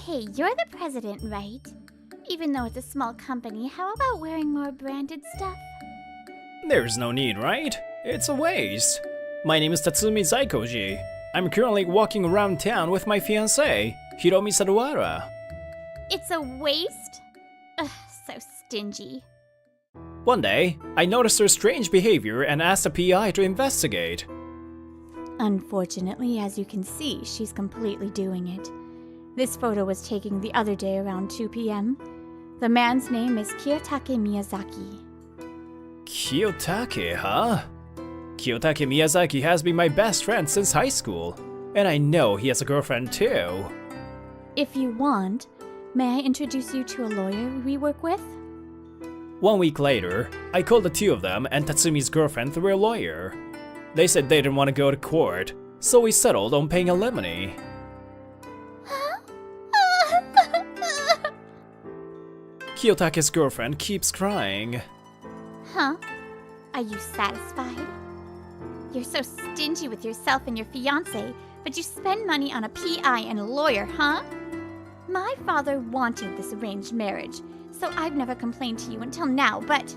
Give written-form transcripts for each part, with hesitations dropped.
Hey, you're the president, right? Even though it's a small company, how about wearing more branded stuff? There's no need, right? It's a waste. My name is Tatsumi Zaikoji. I'm currently walking around town with my fiancée, Hiromi Sadawara. It's a waste? Ugh, so stingy. One day, I noticed her strange behavior and asked the PI to investigate. Unfortunately, as you can see, she's completely doing it. This photo was taken the other day around 2 p.m. The man's name is Kiyotake Miyazaki. Kiyotake, huh? Kiyotake Miyazaki has been my best friend since high school, and I know he has a girlfriend too. If you want, may I introduce you to a lawyer we work with? 1 week later, I called the two of them and Tatsumi's girlfriend through a lawyer. They said they didn't want to go to court, so we settled on paying alimony. Kiyotake's girlfriend keeps crying. Huh? Are you satisfied? You're so stingy with yourself and your fiancé, but you spend money on a PI and a lawyer, huh? My father wanted this arranged marriage, so I've never complained to you until now, but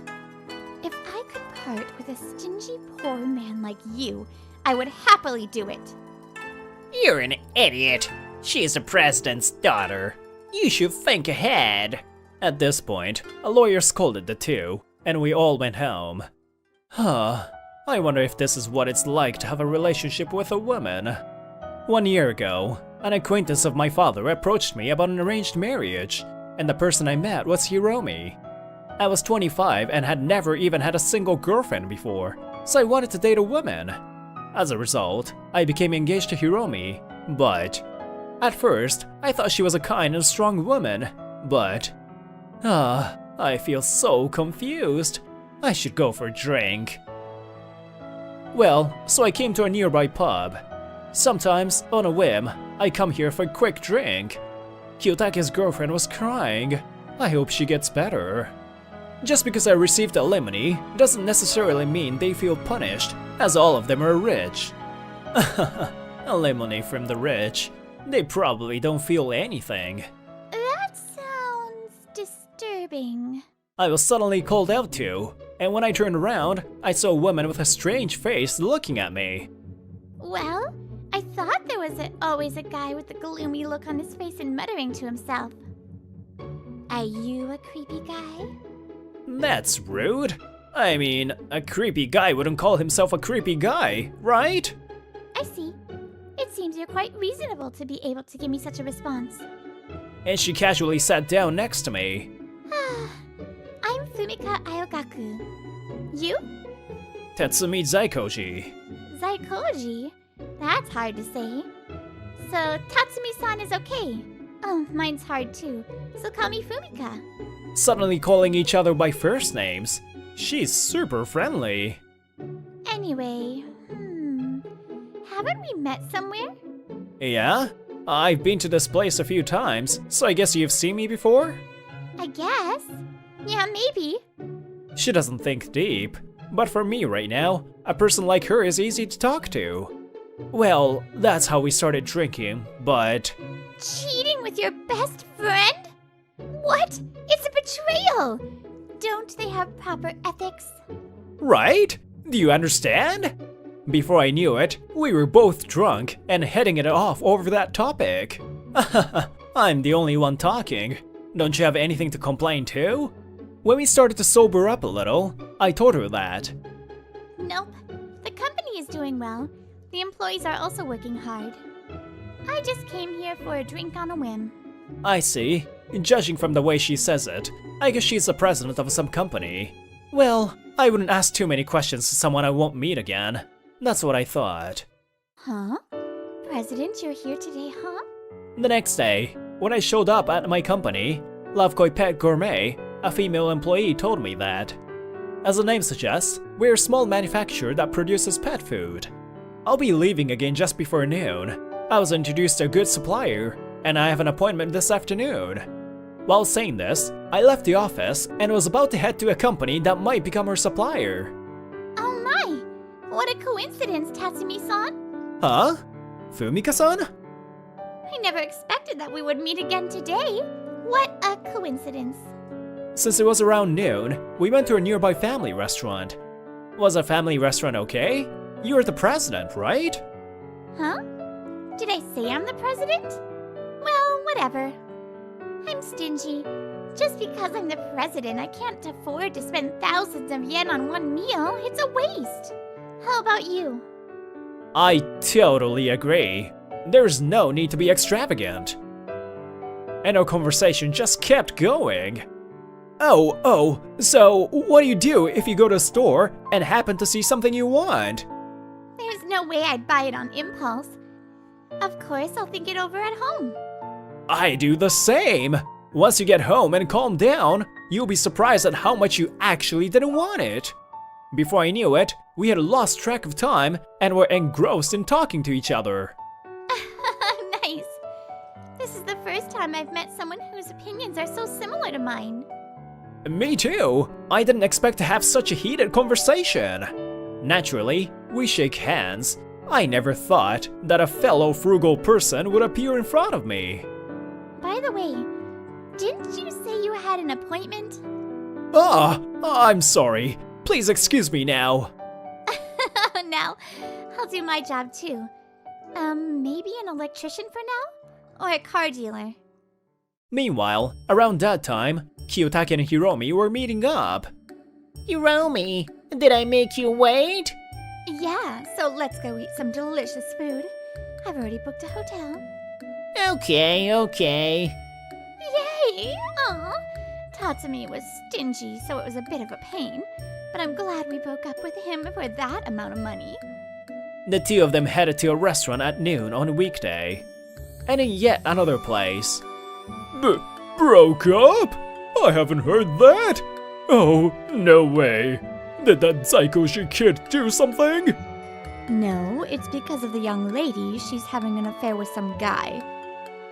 if I could part with a stingy poor man like you, I would happily do it. You're an idiot. She's the president's daughter. You should think ahead. At this point, a lawyer scolded the two, and we all went home. I wonder if this is what it's like to have a relationship with a woman. 1 year ago, an acquaintance of my father approached me about an arranged marriage, and the person I met was Hiromi. I was 25 and had never even had a single girlfriend before, so I wanted to date a woman. As a result, I became engaged to Hiromi, but at first, I thought she was a kind and strong woman, but I feel so confused. I should go for a drink. Well, so I came to a nearby pub. Sometimes, on a whim, I come here for a quick drink. Kiyotake's girlfriend was crying. I hope she gets better. Just because I received alimony doesn't necessarily mean they feel punished, as all of them are rich. Alimony from the rich. They probably don't feel anything. That sounds disturbing. I was suddenly called out to, and when I turned around, I saw a woman with a strange face looking at me. Well, I thought there was always a guy with a gloomy look on his face and muttering to himself. Are you a creepy guy? That's rude. I mean, a creepy guy wouldn't call himself a creepy guy, right? I see. It seems you're quite reasonable to be able to give me such a response. And she casually sat down next to me. I'm Fumika Ayogaku. You? Tatsumi Zaikoji. Zaikoji? That's hard to say. So, Tatsumi-san is okay. Oh, mine's hard too. So call me Fumika. Suddenly calling each other by first names. She's super friendly. Anyway, haven't we met somewhere? Yeah? I've been to this place a few times, so I guess you've seen me before? I guess. Yeah, maybe. She doesn't think deep, but for me right now, a person like her is easy to talk to. Well, that's how we started drinking, but... Cheating with your best friend? What? It's a betrayal! Don't they have proper ethics? Right? Do you understand? Before I knew it, we were both drunk and heading it off over that topic. I'm the only one talking. Don't you have anything to complain to? When we started to sober up a little, I told her that. Nope. The company is doing well. The employees are also working hard. I just came here for a drink on a whim. I see. Judging from the way she says it, I guess she's the president of some company. Well, I wouldn't ask too many questions to someone I won't meet again. That's what I thought. Huh? President, you're here today, huh? The next day, when I showed up at my company, Lovekoi Pet Gourmet, a female employee told me that. As the name suggests, we're a small manufacturer that produces pet food. I'll be leaving again just before noon. I was introduced to a good supplier, and I have an appointment this afternoon. While saying this, I left the office and was about to head to a company that might become our supplier. Oh my! What a coincidence, Tatsumi-san! Huh? Fumika-san? I never expected that we would meet again today. What a coincidence. Since it was around noon, we went to a nearby family restaurant. Was a family restaurant okay? You're the president, right? Huh? Did I say I'm the president? Well, whatever. I'm stingy. Just because I'm the president, I can't afford to spend thousands of yen on one meal. It's a waste. How about you? I totally agree. There's no need to be extravagant. And our conversation just kept going. Oh, so what do you do if you go to a store and happen to see something you want? There's no way I'd buy it on impulse. Of course, I'll think it over at home. I do the same. Once you get home and calm down, you'll be surprised at how much you actually didn't want it. Before I knew it, we had lost track of time and were engrossed in talking to each other. Nice. This is the first time I've met someone whose opinions are so similar to mine. Me too. I didn't expect to have such a heated conversation. Naturally, we shake hands. I never thought that a fellow frugal person would appear in front of me. By the way, didn't you say you had an appointment? I'm sorry. Please excuse me now. Now, I'll do my job too. Maybe an electrician for now? Or a car dealer? Meanwhile, around that time, Kiyotake and Hiromi were meeting up. Hiromi, did I make you wait? Yeah, so let's go eat some delicious food. I've already booked a hotel. Okay. Yay! Aw! Tatsumi was stingy, so it was a bit of a pain. But I'm glad we broke up with him for that amount of money. The two of them headed to a restaurant at noon on a weekday. And in yet another place. Broke up? I haven't heard that. Oh, no way. Did that Zaikoshi kid do something? No, it's because of the young lady. She's having an affair with some guy.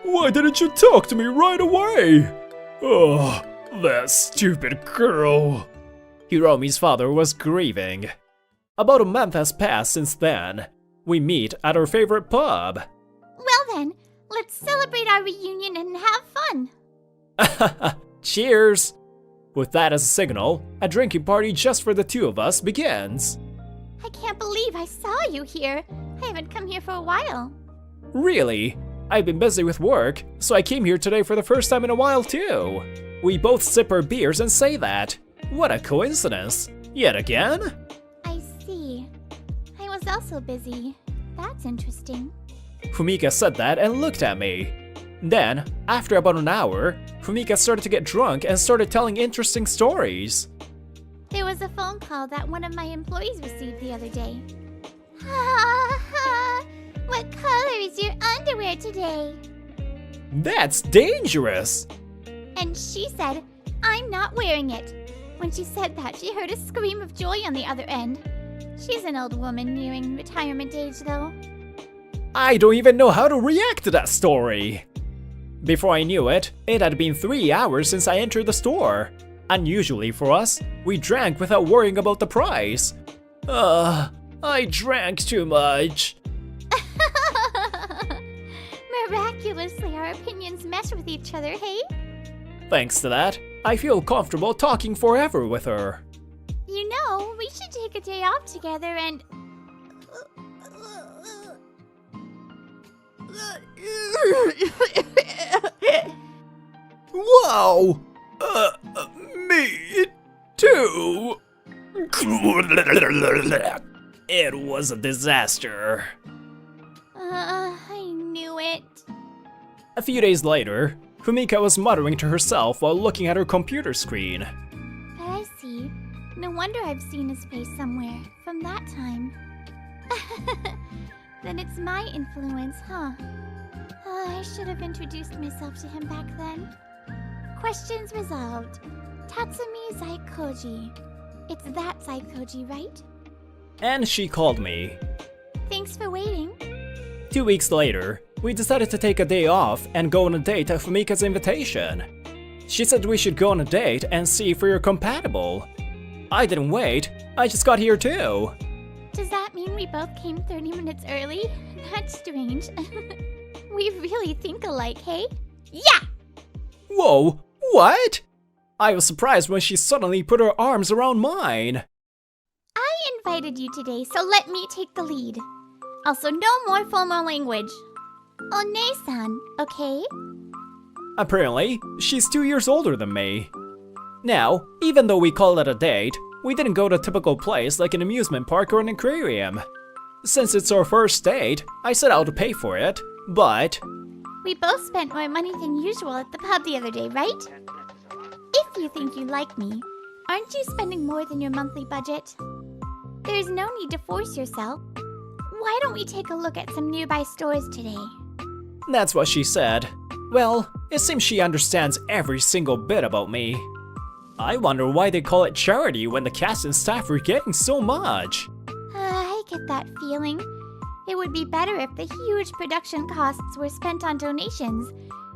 Why didn't you talk to me right away? Oh, that stupid girl. Hiromi's father was grieving. About a month has passed since then. We meet at our favorite pub. Well then, let's celebrate our reunion and have fun. Cheers! With that as a signal, a drinking party just for the two of us begins. I can't believe I saw you here. I haven't come here for a while. Really? I've been busy with work, so I came here today for the first time in a while too. We both sip our beers and say that. What a coincidence. Yet again? I see. I was also busy. That's interesting. Fumika said that and looked at me. Then, after about an hour, Fumika started to get drunk and started telling interesting stories. There was a phone call that one of my employees received the other day. Ha ha! What color is your underwear today? That's dangerous! And she said, I'm not wearing it. When she said that, she heard a scream of joy on the other end. She's an old woman nearing retirement age, though. I don't even know how to react to that story. Before I knew it, it had been 3 hours since I entered the store. Unusually for us, we drank without worrying about the price. I drank too much. Miraculously, our opinions mesh with each other, hey? Thanks to that, I feel comfortable talking forever with her. You know, we should take a day off together and... Wow! Me too! It was a disaster. I knew it. A few days later, Fumika was muttering to herself while looking at her computer screen. I see. No wonder I've seen his face somewhere from that time. Then it's my influence, huh? I should have introduced myself to him back then. Questions resolved. Tatsumi Zaikoji. It's that Zaikoji, right? And she called me. Thanks for waiting. 2 weeks later, we decided to take a day off and go on a date at Fumika's invitation. She said we should go on a date and see if we were compatible. I didn't wait, I just got here too. Does that mean we both came 30 minutes early? That's strange. We really think alike, hey? Yeah! Whoa, what? I was surprised when she suddenly put her arms around mine. I invited you today, so let me take the lead. Also, no more formal language. One-san, okay? Apparently, she's 2 years older than me. Now, even though we called it a date, we didn't go to a typical place like an amusement park or an aquarium. Since it's our first date, I set out to pay for it, but... We both spent more money than usual at the pub the other day, right? If you think you like me, aren't you spending more than your monthly budget? There's no need to force yourself. Why don't we take a look at some nearby stores today? That's what she said. Well, it seems she understands every single bit about me. I wonder why they call it charity when the cast and staff are getting so much. I get that feeling. It would be better if the huge production costs were spent on donations,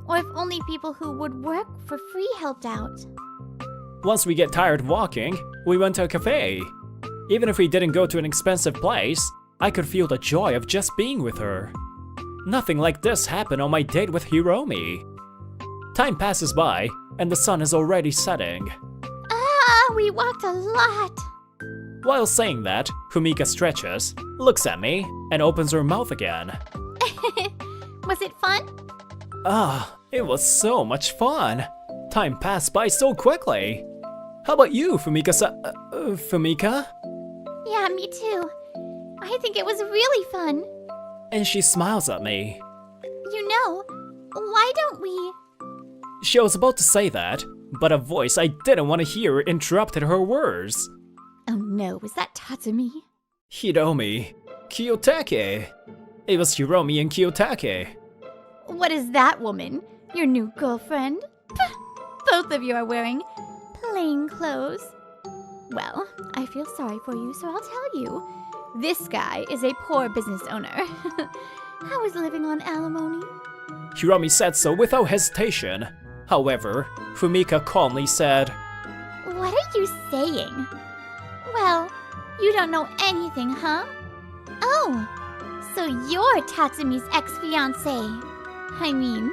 or if only people who would work for free helped out. Once we get tired of walking, we went to a cafe. Even if we didn't go to an expensive place, I could feel the joy of just being with her. Nothing like this happened on my date with Hiromi. Time passes by, and the sun is already setting. We walked a lot. While saying that, Fumika stretches, looks at me, and opens her mouth again. Was it fun? It was so much fun. Time passed by so quickly. How about you, Fumika? Yeah, me too. I think it was really fun. And she smiles at me. You know, why don't we... She was about to say that, but a voice I didn't want to hear interrupted her words. Oh no, was that Tatsumi? Hiromi, Kiyotake. It was Hiromi and Kiyotake. What is that woman? Your new girlfriend? Both of you are wearing plain clothes. Well, I feel sorry for you, so I'll tell you. This guy is a poor business owner. How is living on alimony? Hiromi said so without hesitation. However, Fumika calmly said, What are you saying? Well, you don't know anything, huh? Oh, so you're Tatsumi's ex-fiancee. I mean,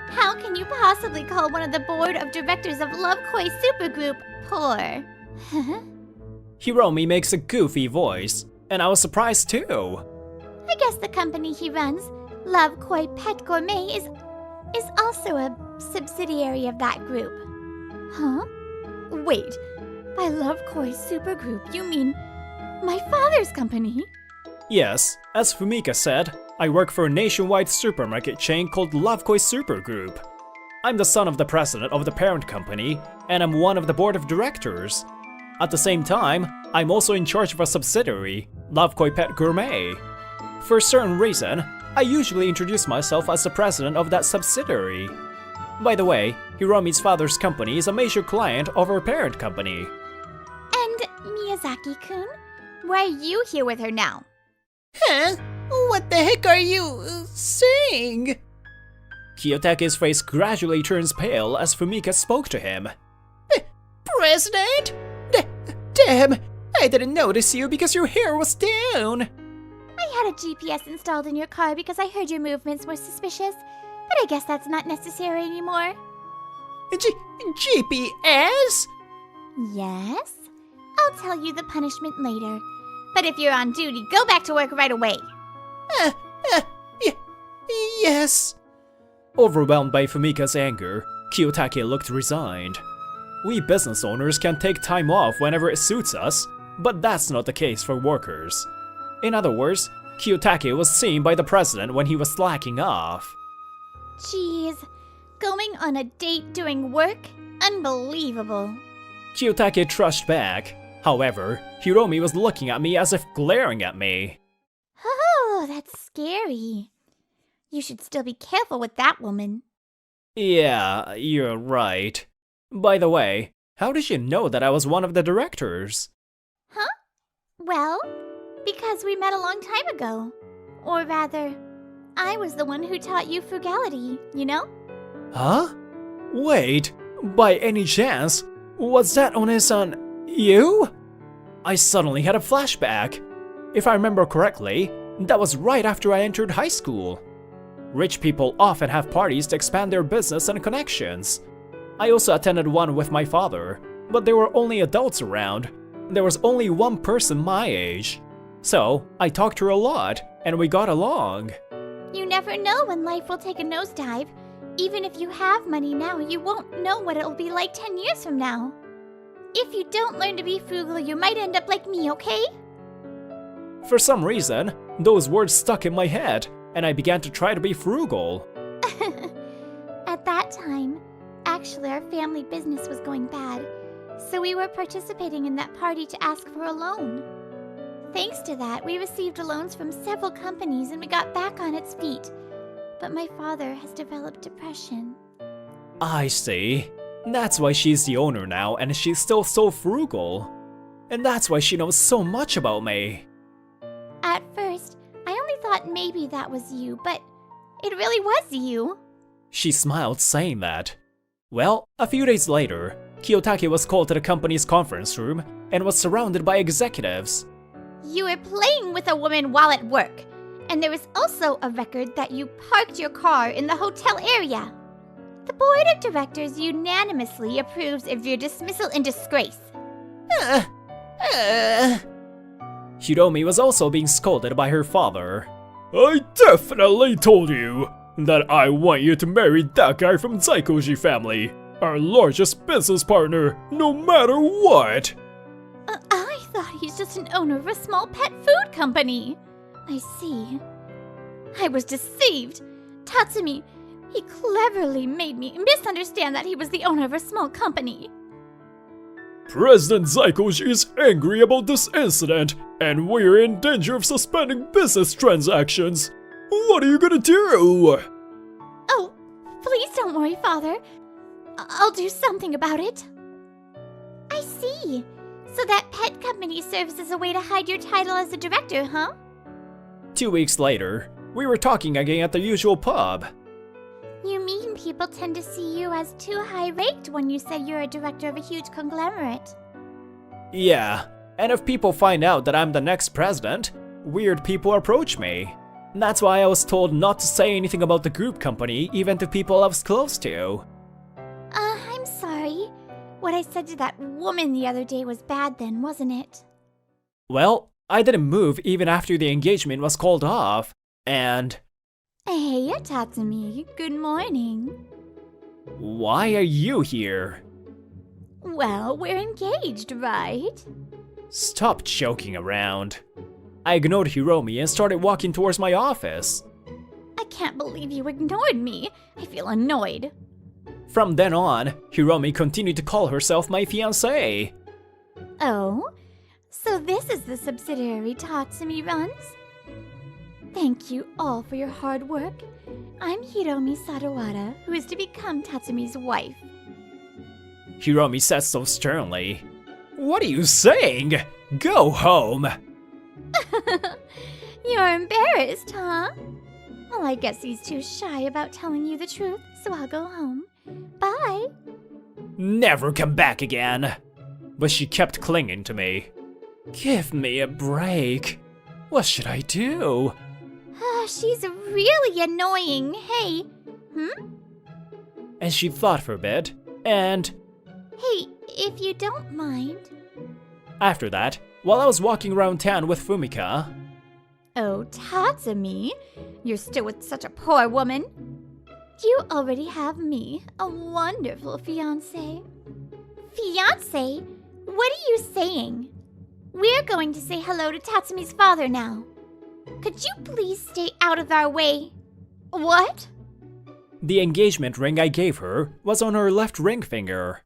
how can you possibly call one of the board of directors of Love Koi Supergroup poor? Hiromi makes a goofy voice, and I was surprised too. I guess the company he runs, Love Koi Pet Gourmet, is also a subsidiary of that group. Huh? Wait, by Love Koi Supergroup, you mean my father's company? Yes, as Fumika said, I work for a nationwide supermarket chain called Love Koi Supergroup. I'm the son of the president of the parent company, and I'm one of the board of directors. At the same time, I'm also in charge of a subsidiary, Love Koi Pet Gourmet. For a certain reason, I usually introduce myself as the president of that subsidiary. By the way, Hiromi's father's company is a major client of our parent company. And Miyazaki-kun? Why are you here with her now? Huh? What the heck are you saying? Kiyotake's face gradually turns pale as Fumika spoke to him. President? Damn, I didn't notice you because your hair was down. I had a GPS installed in your car because I heard your movements were suspicious, but I guess that's not necessary anymore. GPS? Yes? I'll tell you the punishment later. But if you're on duty, go back to work right away. Yes. Overwhelmed by Fumika's anger, Kiyotake looked resigned. We business owners can take time off whenever it suits us, but that's not the case for workers. In other words, Kiyotake was seen by the president when he was slacking off. Jeez, going on a date during work? Unbelievable. Kiyotake trushed back. However, Hiromi was looking at me as if glaring at me. Oh, that's scary. You should still be careful with that woman. Yeah, you're right. By the way, how did you know that I was one of the directors? Huh? Well, because we met a long time ago. Or rather, I was the one who taught you frugality, you know? Huh? Wait, by any chance, was that One-san you? I suddenly had a flashback. If I remember correctly, that was right after I entered high school. Rich people often have parties to expand their business and connections. I also attended one with my father, but there were only adults around. There was only one person my age. So, I talked to her a lot, and we got along. You never know when life will take a nosedive. Even if you have money now, you won't know what it'll be like 10 years from now. If you don't learn to be frugal, you might end up like me, okay? For some reason, those words stuck in my head, and I began to try to be frugal. At that time, actually our family business was going bad, so we were participating in that party to ask for a loan. Thanks to that, we received loans from several companies and we got back on its feet. But my father has developed depression. I see. That's why she's the owner now and she's still so frugal. And that's why she knows so much about me. At first, I only thought maybe that was you, but it really was you. She smiled saying that. Well, a few days later, Kiyotake was called to the company's conference room and was surrounded by executives. You were playing with a woman while at work, and there was also a record that you parked your car in the hotel area. The board of directors unanimously approves of your dismissal in disgrace. Hiromi was also being scolded by her father. I definitely told you that I want you to marry that guy from Zaikoji family, our largest business partner, no matter what. I thought he's just an owner of a small pet food company. I see. I was deceived. Tatsumi, he cleverly made me misunderstand that he was the owner of a small company. President Zaikoji is angry about this incident, and we're in danger of suspending business transactions. What are you gonna do? Oh, please don't worry, Father. I'll do something about it. I see. So that pet company serves as a way to hide your title as a director, huh? 2 weeks later, we were talking again at the usual pub. You mean people tend to see you as too high-raked when you say you're a director of a huge conglomerate. Yeah, and if people find out that I'm the next president, weird people approach me. That's why I was told not to say anything about the group company, even to people I was close to. I'm sorry. What I said to that woman the other day was bad then, wasn't it? Well, I didn't move even after the engagement was called off, and... Hey, Tatsumi, good morning. Why are you here? Well, we're engaged, right? Stop joking around. I ignored Hiromi and started walking towards my office. I can't believe you ignored me. I feel annoyed. From then on, Hiromi continued to call herself my fiancée. Oh? So this is the subsidiary Tatsumi runs? Thank you all for your hard work. I'm Hiromi Sadawara, who is to become Tatsumi's wife. Hiromi said so sternly. What are you saying? Go home! You're embarrassed, huh? Well, I guess he's too shy about telling you the truth, so I'll go home. Bye! Never come back again! But she kept clinging to me. Give me a break. What should I do? She's really annoying. Hey, And she thought for a bit, and... Hey, if you don't mind... After that, while I was walking around town with Fumika... Oh, Tatsumi, you're still with such a poor woman. You already have me, a wonderful fiancé. Fiancé? What are you saying? We're going to say hello to Tatsumi's father now. Could you please stay out of our way? What? The engagement ring I gave her was on her left ring finger.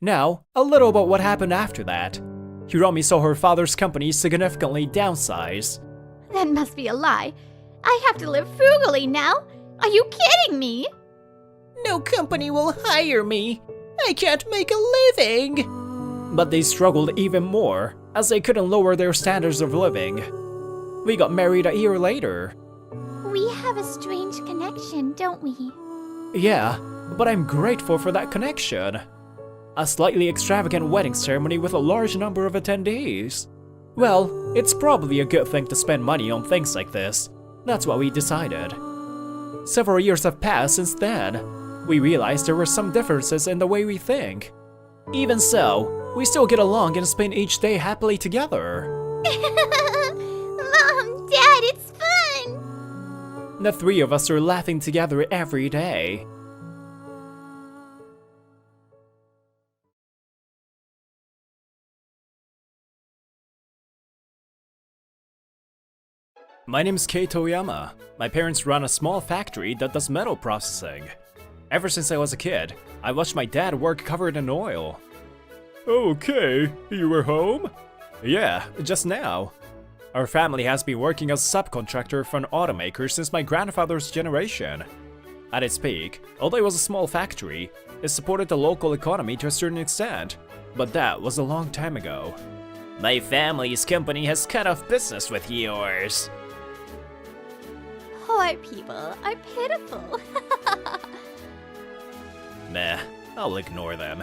Now, a little about what happened after that. Hiromi saw her father's company significantly downsize. That must be a lie. I have to live frugally now. Are you kidding me? No company will hire me. I can't make a living. But they struggled even more, as they couldn't lower their standards of living. We got married a year later. We have a strange connection, don't we? Yeah, but I'm grateful for that connection. A slightly extravagant wedding ceremony with a large number of attendees. Well, it's probably a good thing to spend money on things like this. That's what we decided. Several years have passed since then. We realized there were some differences in the way we think. Even so, we still get along and spend each day happily together. Mom, Dad, it's fun! The three of us are laughing together every day. My name's Kei Toyama. My parents run a small factory that does metal processing. Ever since I was a kid, I watched my dad work covered in oil. Okay, you were home? Yeah, just now. Our family has been working as a subcontractor for an automaker since my grandfather's generation. At its peak, although it was a small factory, it supported the local economy to a certain extent, but that was a long time ago. My family's company has cut off business with yours. Poor people are pitiful. Meh, I'll ignore them.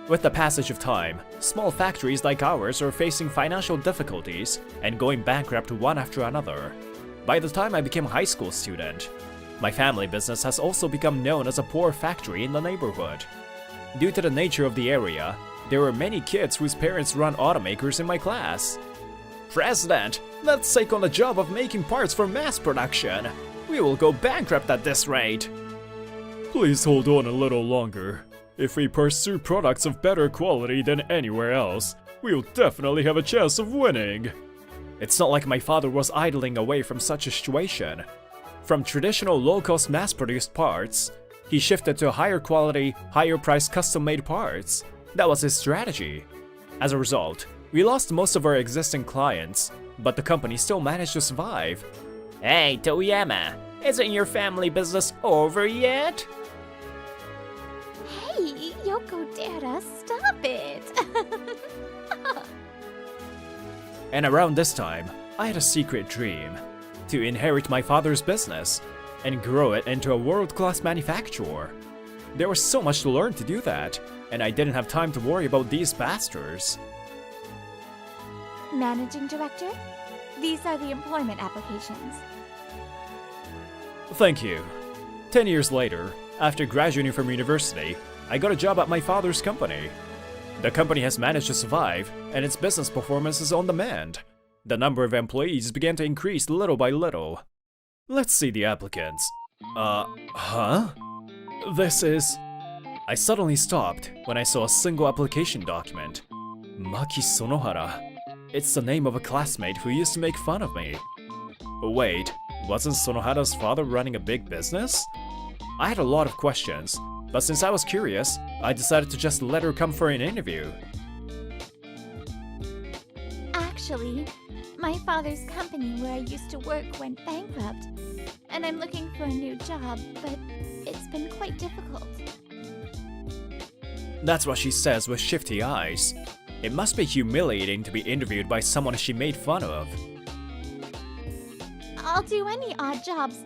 With the passage of time, small factories like ours are facing financial difficulties and going bankrupt one after another. By the time I became a high school student, my family business has also become known as a poor factory in the neighborhood. Due to the nature of the area, there were many kids whose parents run automakers in my class. President, let's take on the job of making parts for mass production. We will go bankrupt at this rate. Please hold on a little longer. If we pursue products of better quality than anywhere else, we'll definitely have a chance of winning. It's not like my father was idling away from such a situation. From traditional low-cost mass-produced parts, he shifted to higher quality, higher-priced custom-made parts. That was his strategy. As a result, we lost most of our existing clients, but the company still managed to survive. Hey, Toyama, isn't your family business over yet? Hey, Yoko Dada, stop it! And around this time, I had a secret dream to inherit my father's business and grow it into a world-class manufacturer. There was so much to learn to do that, and I didn't have time to worry about these bastards. Managing Director, these are the employment applications. Thank you. 10 years later, after graduating from university, I got a job at my father's company. The company has managed to survive, and its business performance is on the mend. The number of employees began to increase little by little. Let's see the applicants. Huh? This is... I suddenly stopped when I saw a single application document. Maki Sonohara. It's the name of a classmate who used to make fun of me. Wait, wasn't Sonohara's father running a big business? I had a lot of questions, but since I was curious, I decided to just let her come for an interview. Actually, my father's company where I used to work went bankrupt, and I'm looking for a new job, but it's been quite difficult. That's what she says with shifty eyes. It must be humiliating to be interviewed by someone she made fun of. I'll do any odd jobs,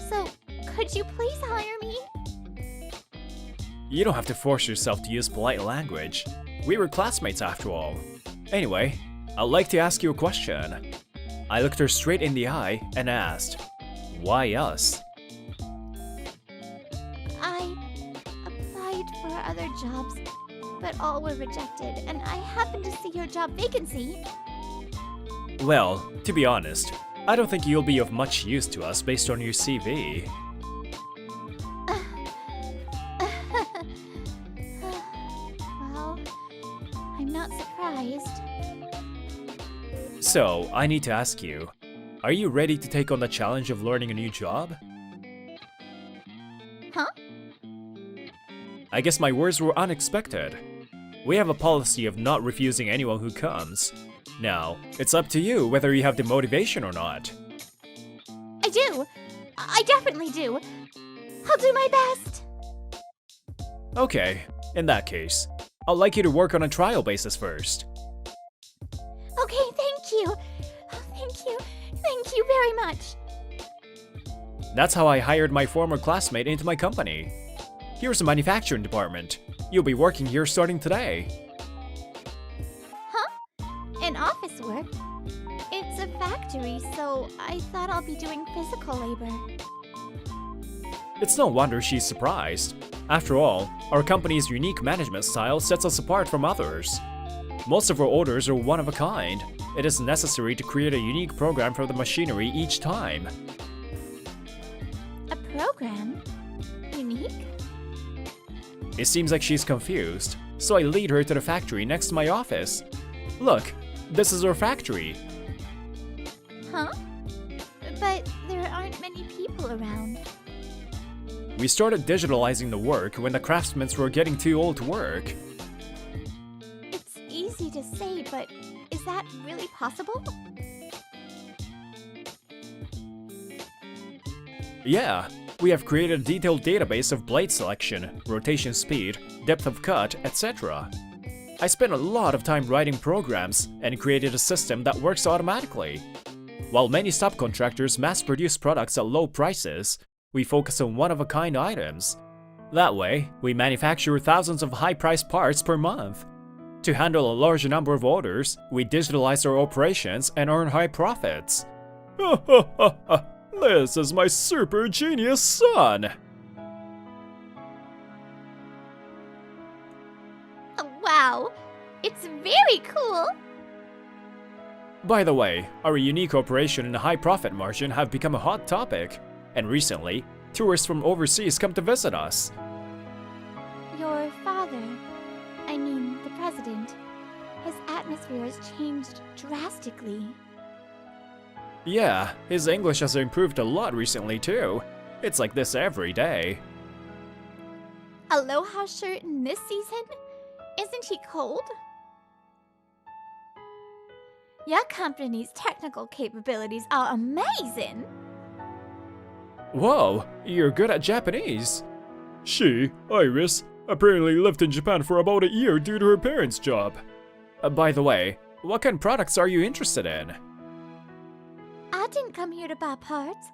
so could you please hire me? You don't have to force yourself to use polite language. We were classmates after all. Anyway, I'd like to ask you a question. I looked her straight in the eye and asked, why us? I applied for other jobs, but all were rejected, and I happened to see your job vacancy. Well, to be honest, I don't think you'll be of much use to us based on your CV. Well, I'm not surprised. So, I need to ask you, are you ready to take on the challenge of learning a new job? Huh? I guess my words were unexpected. We have a policy of not refusing anyone who comes. Now, it's up to you whether you have the motivation or not. I do! I definitely do! I'll do my best! Okay, in that case, I'd like you to work on a trial basis first. Okay, thank you! Oh, thank you! Thank you very much! That's how I hired my former classmate into my company. Here's the manufacturing department. You'll be working here starting today. In office work? It's a factory, so I thought I'll be doing physical labor. It's no wonder she's surprised. After all, our company's unique management style sets us apart from others. Most of our orders are one of a kind. It is necessary to create a unique program for the machinery each time. A program? Unique? It seems like she's confused, so I lead her to the factory next to my office. Look, this is our factory. Huh? But there aren't many people around. We started digitalizing the work when the craftsmen were getting too old to work. It's easy to say, but is that really possible? Yeah, we have created a detailed database of blade selection, rotation speed, depth of cut, etc. I spent a lot of time writing programs and created a system that works automatically. While many subcontractors mass-produce products at low prices, we focus on one-of-a-kind items. That way, we manufacture thousands of high-priced parts per month. To handle a large number of orders, we digitalize our operations and earn high profits. Ha ha ha ha! This is my super genius son! Oh, wow! It's very cool! By the way, our unique operation and high profit margin have become a hot topic, and recently, tourists from overseas come to visit us. Your father, I mean the president, his atmosphere has changed drastically. Yeah, his English has improved a lot recently too. It's like this every day. Aloha shirt in this season? Isn't he cold? Your company's technical capabilities are amazing! Whoa, you're good at Japanese. She, Iris, apparently lived in Japan for about a year due to her parents' job. By the way, what kind of products are you interested in? I didn't come here to buy parts.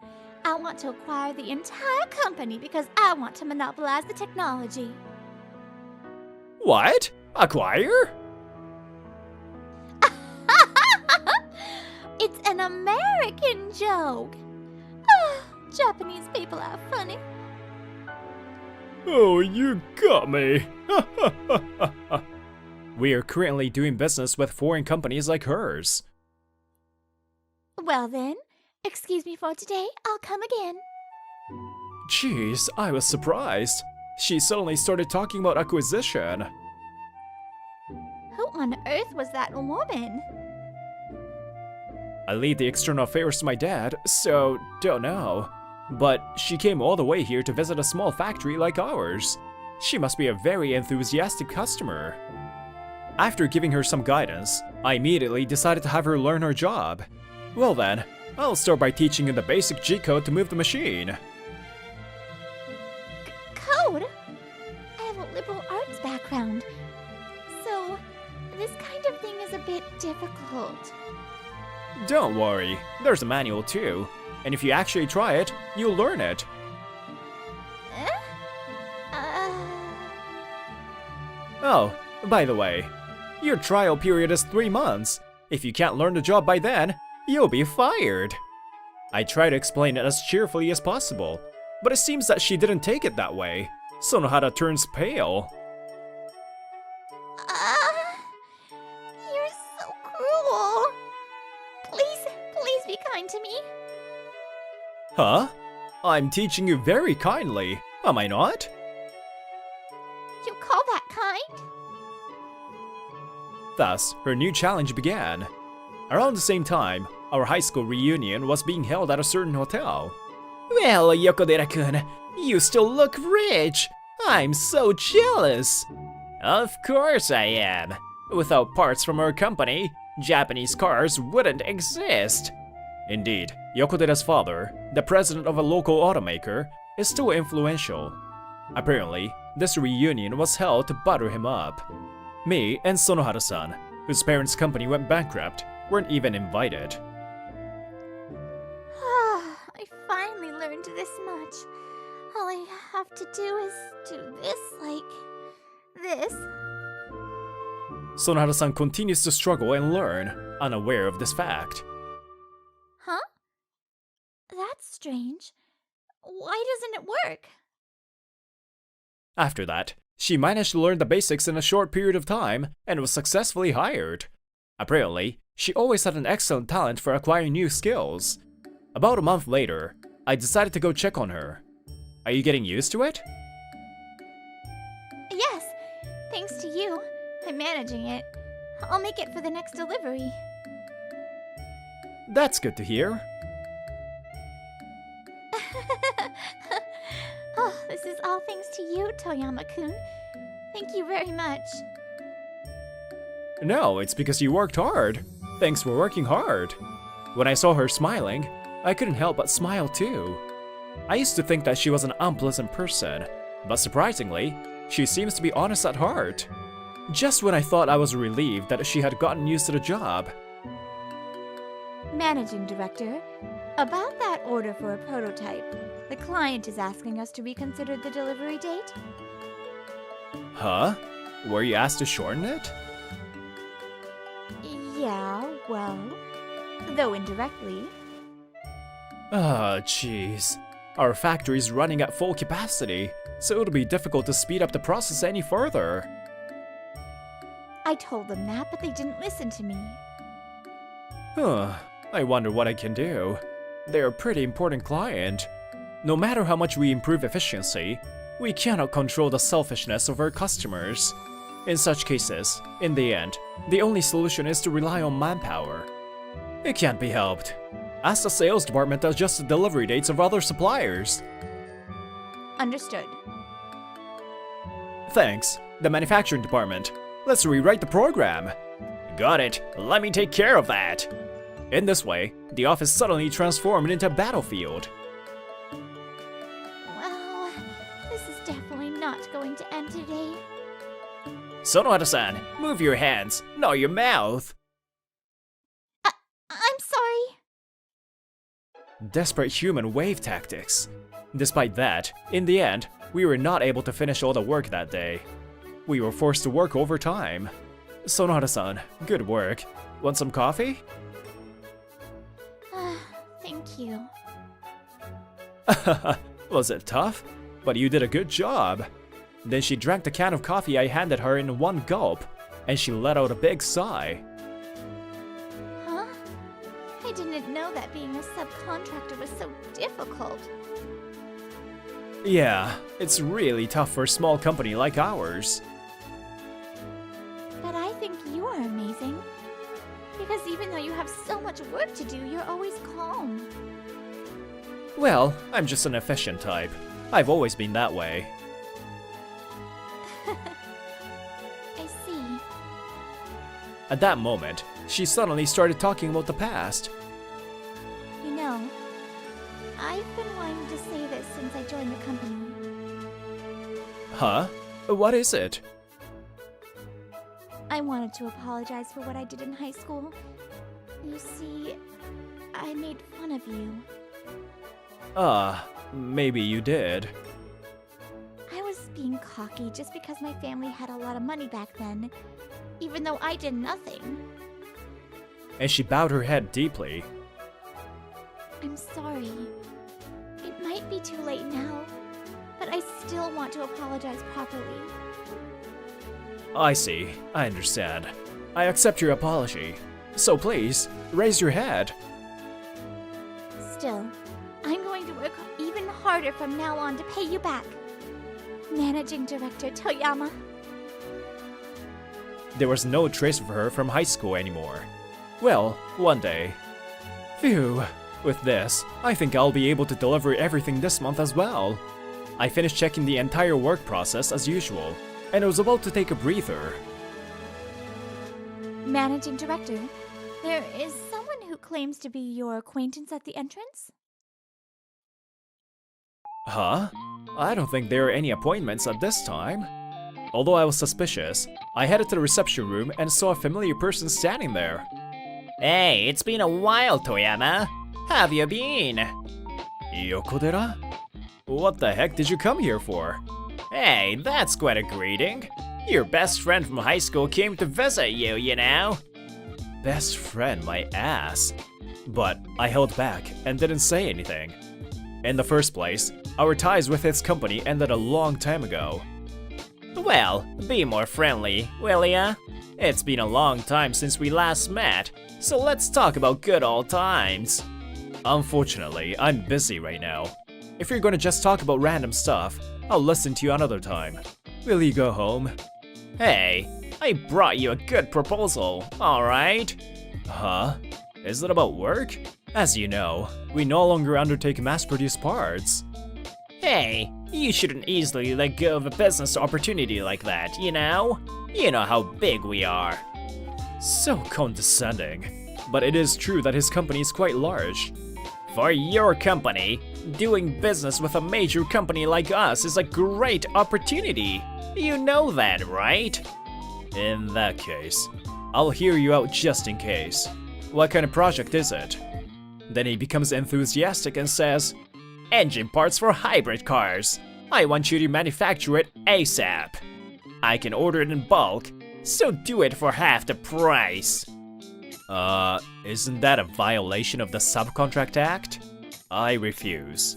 I want to acquire the entire company because I want to monopolize the technology. What? Acquire? It's an American joke. Ah, Japanese people are funny. Oh, you got me! We are currently doing business with foreign companies like hers. Well then, excuse me for today, I'll come again. Jeez, I was surprised. She suddenly started talking about acquisition. Who on earth was that woman? I lead the external affairs to my dad, so don't know. But she came all the way here to visit a small factory like ours. She must be a very enthusiastic customer. After giving her some guidance, I immediately decided to have her learn her job. Well then, I'll start by teaching you the basic G-code to move the machine. Code? I have a liberal arts background, so this kind of thing is a bit difficult. Don't worry, there's a manual too. And if you actually try it, you'll learn it. Oh, by the way, your trial period is 3 months. If you can't learn the job by then, you'll be fired. I try to explain it as cheerfully as possible, but it seems that she didn't take it that way. Sonohara turns pale. You're so cruel. Please be kind to me. Huh? I'm teaching you very kindly, am I not? You call that kind? Thus, her new challenge began. Around the same time, our high school reunion was being held at a certain hotel. Well, Yokodera-kun, you still look rich! I'm so jealous! Of course I am. Without parts from our company, Japanese cars wouldn't exist. Indeed, Yokodera's father, the president of a local automaker, is still influential. Apparently, this reunion was held to butter him up. Me and Sonohara-san, whose parents' company went bankrupt, weren't even invited. I finally learned this much. All I have to do is do this like this. Sonohara-san continues to struggle and learn, unaware of this fact. Huh? That's strange. Why doesn't it work? After that, she managed to learn the basics in a short period of time and was successfully hired. Apparently, she always had an excellent talent for acquiring new skills. About a month later, I decided to go check on her. Are you getting used to it? Yes, thanks to you. I'm managing it. I'll make it for the next delivery. That's good to hear. Oh, this is all thanks to you, Toyama-kun. Thank you very much. No, it's because you worked hard. Thanks for working hard. When I saw her smiling, I couldn't help but smile too. I used to think that she was an unpleasant person, but surprisingly, she seems to be honest at heart. Just when I thought I was relieved that she had gotten used to the job. Managing Director, about that order for a prototype, the client is asking us to reconsider the delivery date. Huh? Were you asked to shorten it? Yeah, well, though indirectly. Ah, jeez. Our factory's running at full capacity, so it'll be difficult to speed up the process any further. I told them that, but they didn't listen to me. Huh. I wonder what I can do. They're a pretty important client. No matter how much we improve efficiency, we cannot control the selfishness of our customers. In such cases, in the end, the only solution is to rely on manpower. It can't be helped. Ask the sales department to adjust the delivery dates of other suppliers. Understood. Thanks. The manufacturing department. Let's rewrite the program. Got it. Let me take care of that. In this way, the office suddenly transformed into a battlefield. Well, this is definitely not going to end today. Sonohata-san, move your hands, not your mouth. I'm sorry. Desperate human wave tactics. Despite that, in the end, we were not able to finish all the work that day. We were forced to work overtime. Sonohata-san, good work. Want some coffee? Thank you. Was it tough? But you did a good job. Then she drank the can of coffee I handed her in one gulp, and she let out a big sigh. Huh? I didn't know that being a subcontractor was so difficult. Yeah, it's really tough for a small company like ours. But I think you are amazing. Because even though you have so much work to do, you're always calm. Well, I'm just an efficient type. I've always been that way. I see. At that moment, she suddenly started talking about the past. You know, I've been wanting to say this since I joined the company. Huh? What is it? I wanted to apologize for what I did in high school. You see, I made fun of you. Maybe you did. I was being cocky just because my family had a lot of money back then, even though I did nothing. And she bowed her head deeply. I'm sorry. It might be too late now, but I still want to apologize properly. I see. I understand. I accept your apology. So please, raise your head. Still, I'm going to work even harder from now on to pay you back. Managing Director Toyama. There was no trace of her from high school anymore. Well, one day. Phew. With this, I think I'll be able to deliver everything this month as well. I finished checking the entire work process as usual, and I was about to take a breather. Managing Director, there is someone who claims to be your acquaintance at the entrance? Huh? I don't think there are any appointments at this time. Although I was suspicious, I headed to the reception room and saw a familiar person standing there. Hey, it's been a while, Toyama. How have you been? Yokodera? What the heck did you come here for? Hey, that's quite a greeting. Your best friend from high school came to visit you, you know. Best friend, my ass. But I held back and didn't say anything. In the first place, our ties with his company ended a long time ago. Well, be more friendly, will ya? It's been a long time since we last met, so let's talk about good old times. Unfortunately, I'm busy right now. If you're gonna just talk about random stuff, I'll listen to you another time. Will you go home? Hey, I brought you a good proposal, alright? Huh? Is it about work? As you know, we no longer undertake mass-produced parts. Hey, you shouldn't easily let go of a business opportunity like that, you know? You know how big we are. So condescending. But it is true that his company is quite large. For your company, doing business with a major company like us is a great opportunity. You know that, right? In that case, I'll hear you out just in case. What kind of project is it? Then he becomes enthusiastic and says, engine parts for hybrid cars. I want you to manufacture it ASAP. I can order it in bulk, so do it for half the price. Isn't that a violation of the Subcontract Act? I refuse.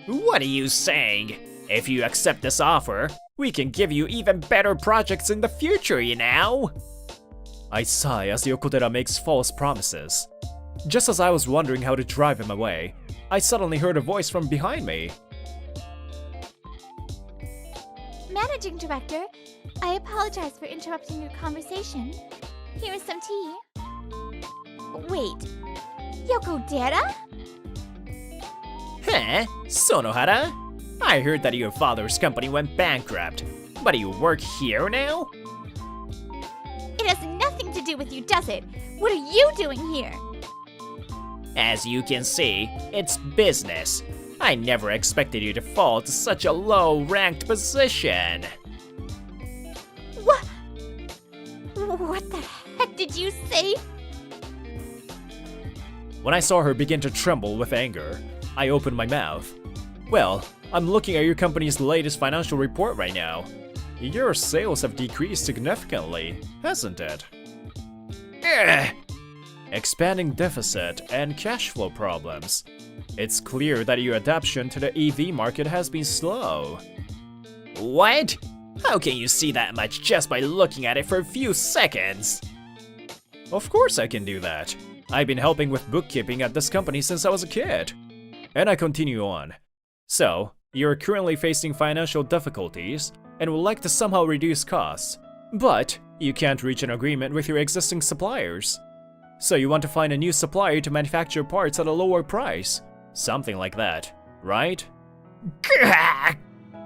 What are you saying? If you accept this offer, we can give you even better projects in the future, you know? I sigh as Yokodera makes false promises. Just as I was wondering how to drive him away, I suddenly heard a voice from behind me. Managing Director, I apologize for interrupting your conversation. Here is some tea. Wait, Yokodera? Huh? Sonohara? I heard that your father's company went bankrupt, but you work here now? It has nothing to do with you, does it? What are you doing here? As you can see, it's business. I never expected you to fall to such a low-ranked position. What? What the heck did you say? When I saw her begin to tremble with anger, I opened my mouth. Well, I'm looking at your company's latest financial report right now. Your sales have decreased significantly, hasn't it? Ugh. Expanding deficit and cash flow problems. It's clear that your adaptation to the EV market has been slow. What? How can you see that much just by looking at it for a few seconds? Of course I can do that. I've been helping with bookkeeping at this company since I was a kid. And I continue on. So, you're currently facing financial difficulties and would like to somehow reduce costs, but you can't reach an agreement with your existing suppliers. So you want to find a new supplier to manufacture parts at a lower price. Something like that, right?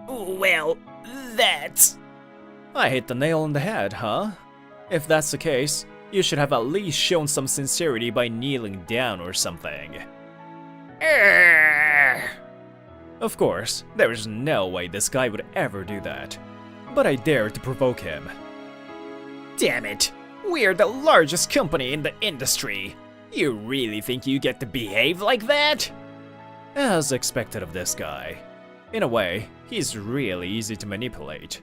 Well, that's... I hit the nail on the head, huh? If that's the case, you should have at least shown some sincerity by kneeling down or something. Of course, there is no way this guy would ever do that. But I dared to provoke him. Damn it! We're the largest company in the industry. You really think you get to behave like that? As expected of this guy. In a way, he's really easy to manipulate.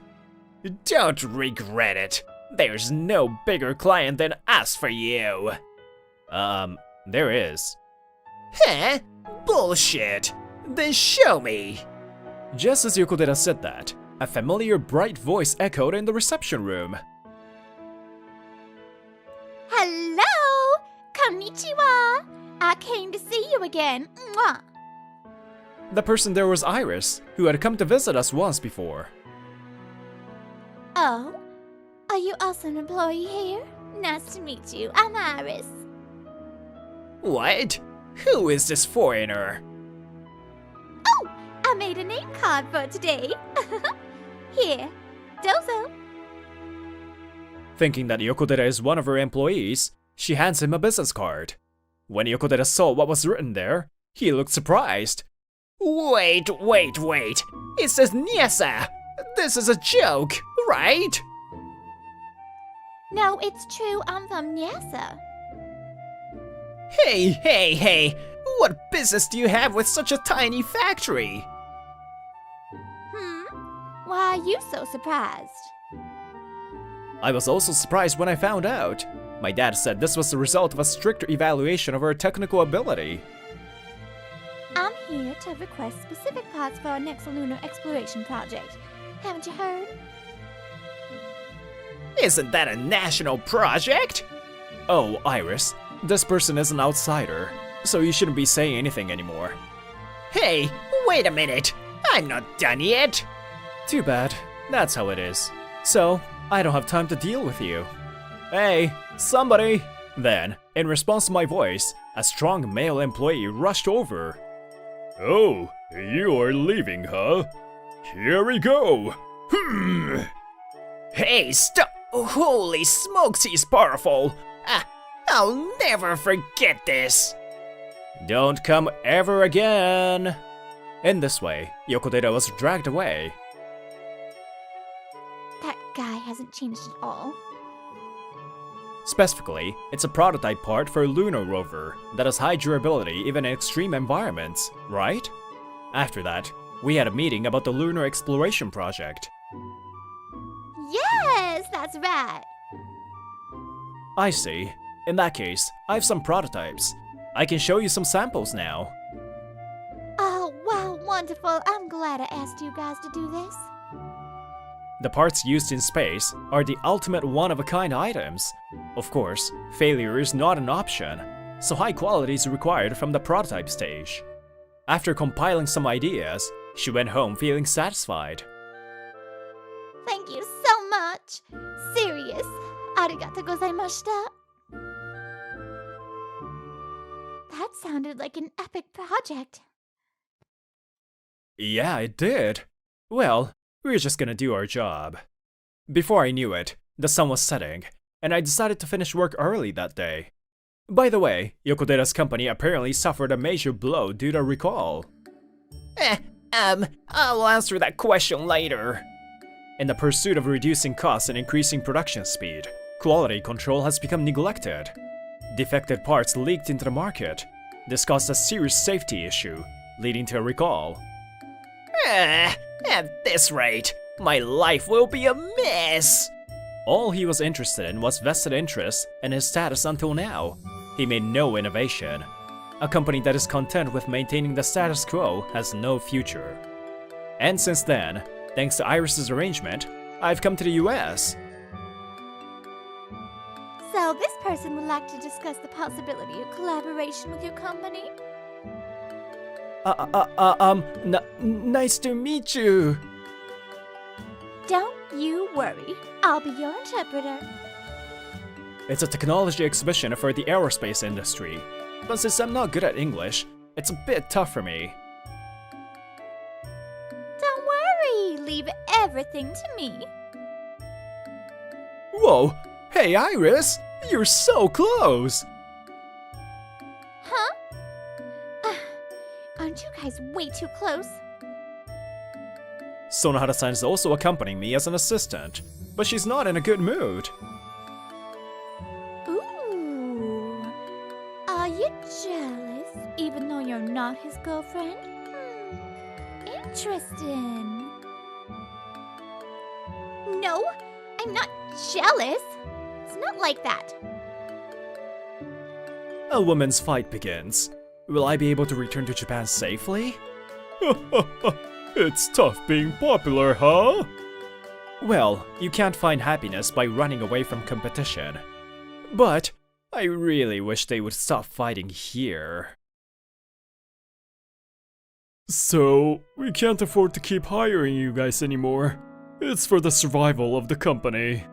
Don't regret it. There's no bigger client than us for you. There is. Huh? Bullshit. Then show me. Just as Yokodera said that, a familiar bright voice echoed in the reception room. Hello! Konnichiwa! I came to see you again. Mwah. The person there was Iris, who had come to visit us once before. Oh? Are you also an employee here? Nice to meet you. I'm Iris. What? Who is this foreigner? Oh! I made a name card for today. Here, dozo. Thinking that Yokodera is one of her employees, she hands him a business card. When Yokodera saw what was written there, he looked surprised. Wait! It says Niesa! This is a joke, right? No, it's true. I'm from Nyasa. Hey! What business do you have with such a tiny factory? Why are you so surprised? I was also surprised when I found out. My dad said this was the result of a stricter evaluation of our technical ability. I'm here to request specific parts for our next lunar exploration project. Haven't you heard? Isn't that a national project? Oh, Iris, this person is an outsider, so you shouldn't be saying anything anymore. Hey, wait a minute. I'm not done yet. Too bad. That's how it is. So, I don't have time to deal with you. Hey, somebody! Then, in response to my voice, a strong male employee rushed over. Oh, you are leaving, huh? Here we go! Hey, stop! Holy smokes, he's powerful! I'll never forget this! Don't come ever again! In this way, Yokodera was dragged away. That guy hasn't changed at all. Specifically, it's a prototype part for a lunar rover that has high durability even in extreme environments, right? After that, we had a meeting about the lunar exploration project. Yes, that's right. I see. In that case, I have some prototypes. I can show you some samples now. Oh, wow, wonderful. I'm glad I asked you guys to do this. The parts used in space are the ultimate one-of-a-kind items. Of course, failure is not an option, so high quality is required from the prototype stage. After compiling some ideas, she went home feeling satisfied. Thank you so much. Serious. Arigatou gozaimashita. That sounded like an epic project. Yeah, it did. Well, we're just gonna do our job. Before I knew it, the sun was setting, and I decided to finish work early that day. By the way, Yokodera's company apparently suffered a major blow due to recall. I'll answer that question later. In the pursuit of reducing costs and increasing production speed, quality control has become neglected. Defective parts leaked into the market. This caused a serious safety issue, leading to a recall. At this rate, my life will be a mess! All he was interested in was vested interests and his status until now. He made no innovation. A company that is content with maintaining the status quo has no future. And since then, thanks to Iris's arrangement, I've come to the US. So this person would like to discuss the possibility of collaboration with your company? Nice to meet you. Don't you worry. I'll be your interpreter. It's a technology exhibition for the aerospace industry, but since I'm not good at English, it's a bit tough for me. Don't worry. Leave everything to me. Whoa! Hey Iris! You're so close! Huh? Aren't you guys way too close? Sonohara-san is also accompanying me as an assistant, but she's not in a good mood. Ooh. Are you jealous, even though you're not his girlfriend? Interesting. No, I'm not jealous. It's not like that. A woman's fight begins. Will I be able to return to Japan safely? It's tough being popular, huh? Well, you can't find happiness by running away from competition. But I really wish they would stop fighting here. So, we can't afford to keep hiring you guys anymore. It's for the survival of the company.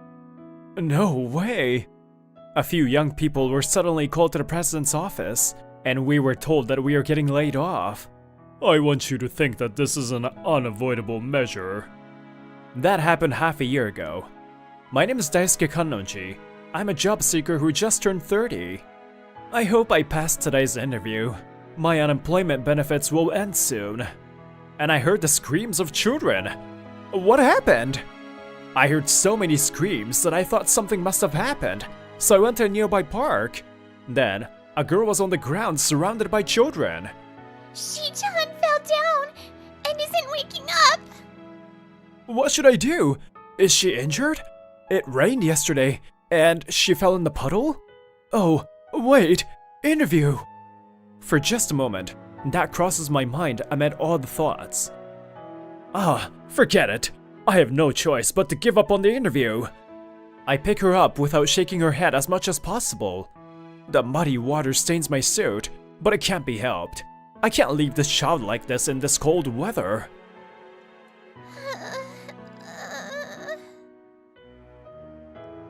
No way! A few young people were suddenly called to the president's office, and we were told that we are getting laid off. I want you to think that this is an unavoidable measure. That happened half a year ago. My name is Daisuke Kannonji. I'm a job seeker who just turned 30. I hope I pass today's interview. My unemployment benefits will end soon. And I heard the screams of children. What happened? I heard so many screams that I thought something must have happened, so I went to a nearby park. Then, a girl was on the ground surrounded by children. Shi-chan fell down and isn't waking up. What should I do? Is she injured? It rained yesterday, and she fell in the puddle? Oh, wait, interview! For just a moment, that crosses my mind amid all the thoughts. Forget it. I have no choice but to give up on the interview. I pick her up without shaking her head as much as possible. The muddy water stains my suit, but it can't be helped. I can't leave this child like this in this cold weather.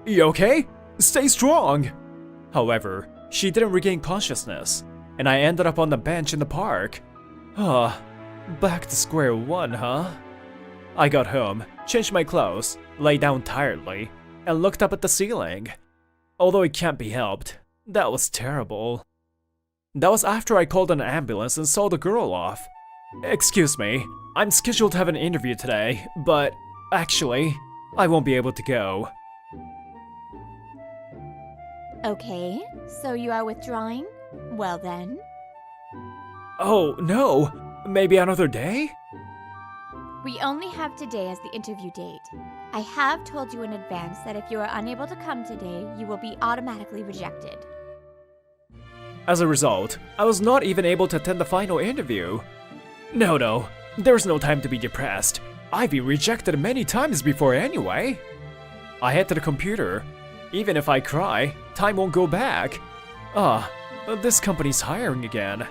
You okay? Stay strong! However, she didn't regain consciousness, and I ended up on the bench in the park. Back to square one, huh? I got home, changed my clothes, lay down tiredly, and looked up at the ceiling. Although it can't be helped, that was terrible. That was after I called an ambulance and saw the girl off. Excuse me, I'm scheduled to have an interview today, but actually, I won't be able to go. Okay, so you are withdrawing? Well then. Oh, no! Maybe another day? We only have today as the interview date. I have told you in advance that if you are unable to come today, you will be automatically rejected. As a result, I was not even able to attend the final interview. No, there's no time to be depressed. I've been rejected many times before anyway. I head to the computer. Even if I cry, time won't go back. This company's hiring again.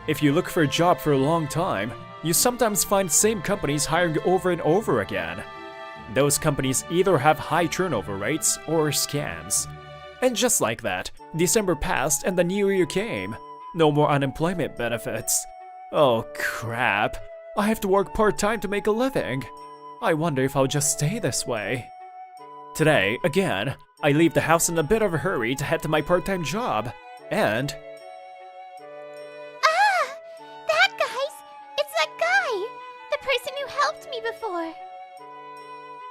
If you look for a job for a long time, you sometimes find same companies hiring over and over again. Those companies either have high turnover rates or scams. And just like that, December passed and the new year came. No more unemployment benefits. Oh crap, I have to work part-time to make a living. I wonder if I'll just stay this way. Today, again, I leave the house in a bit of a hurry to head to my part-time job, and... That guy's! It's that guy! The person who helped me before!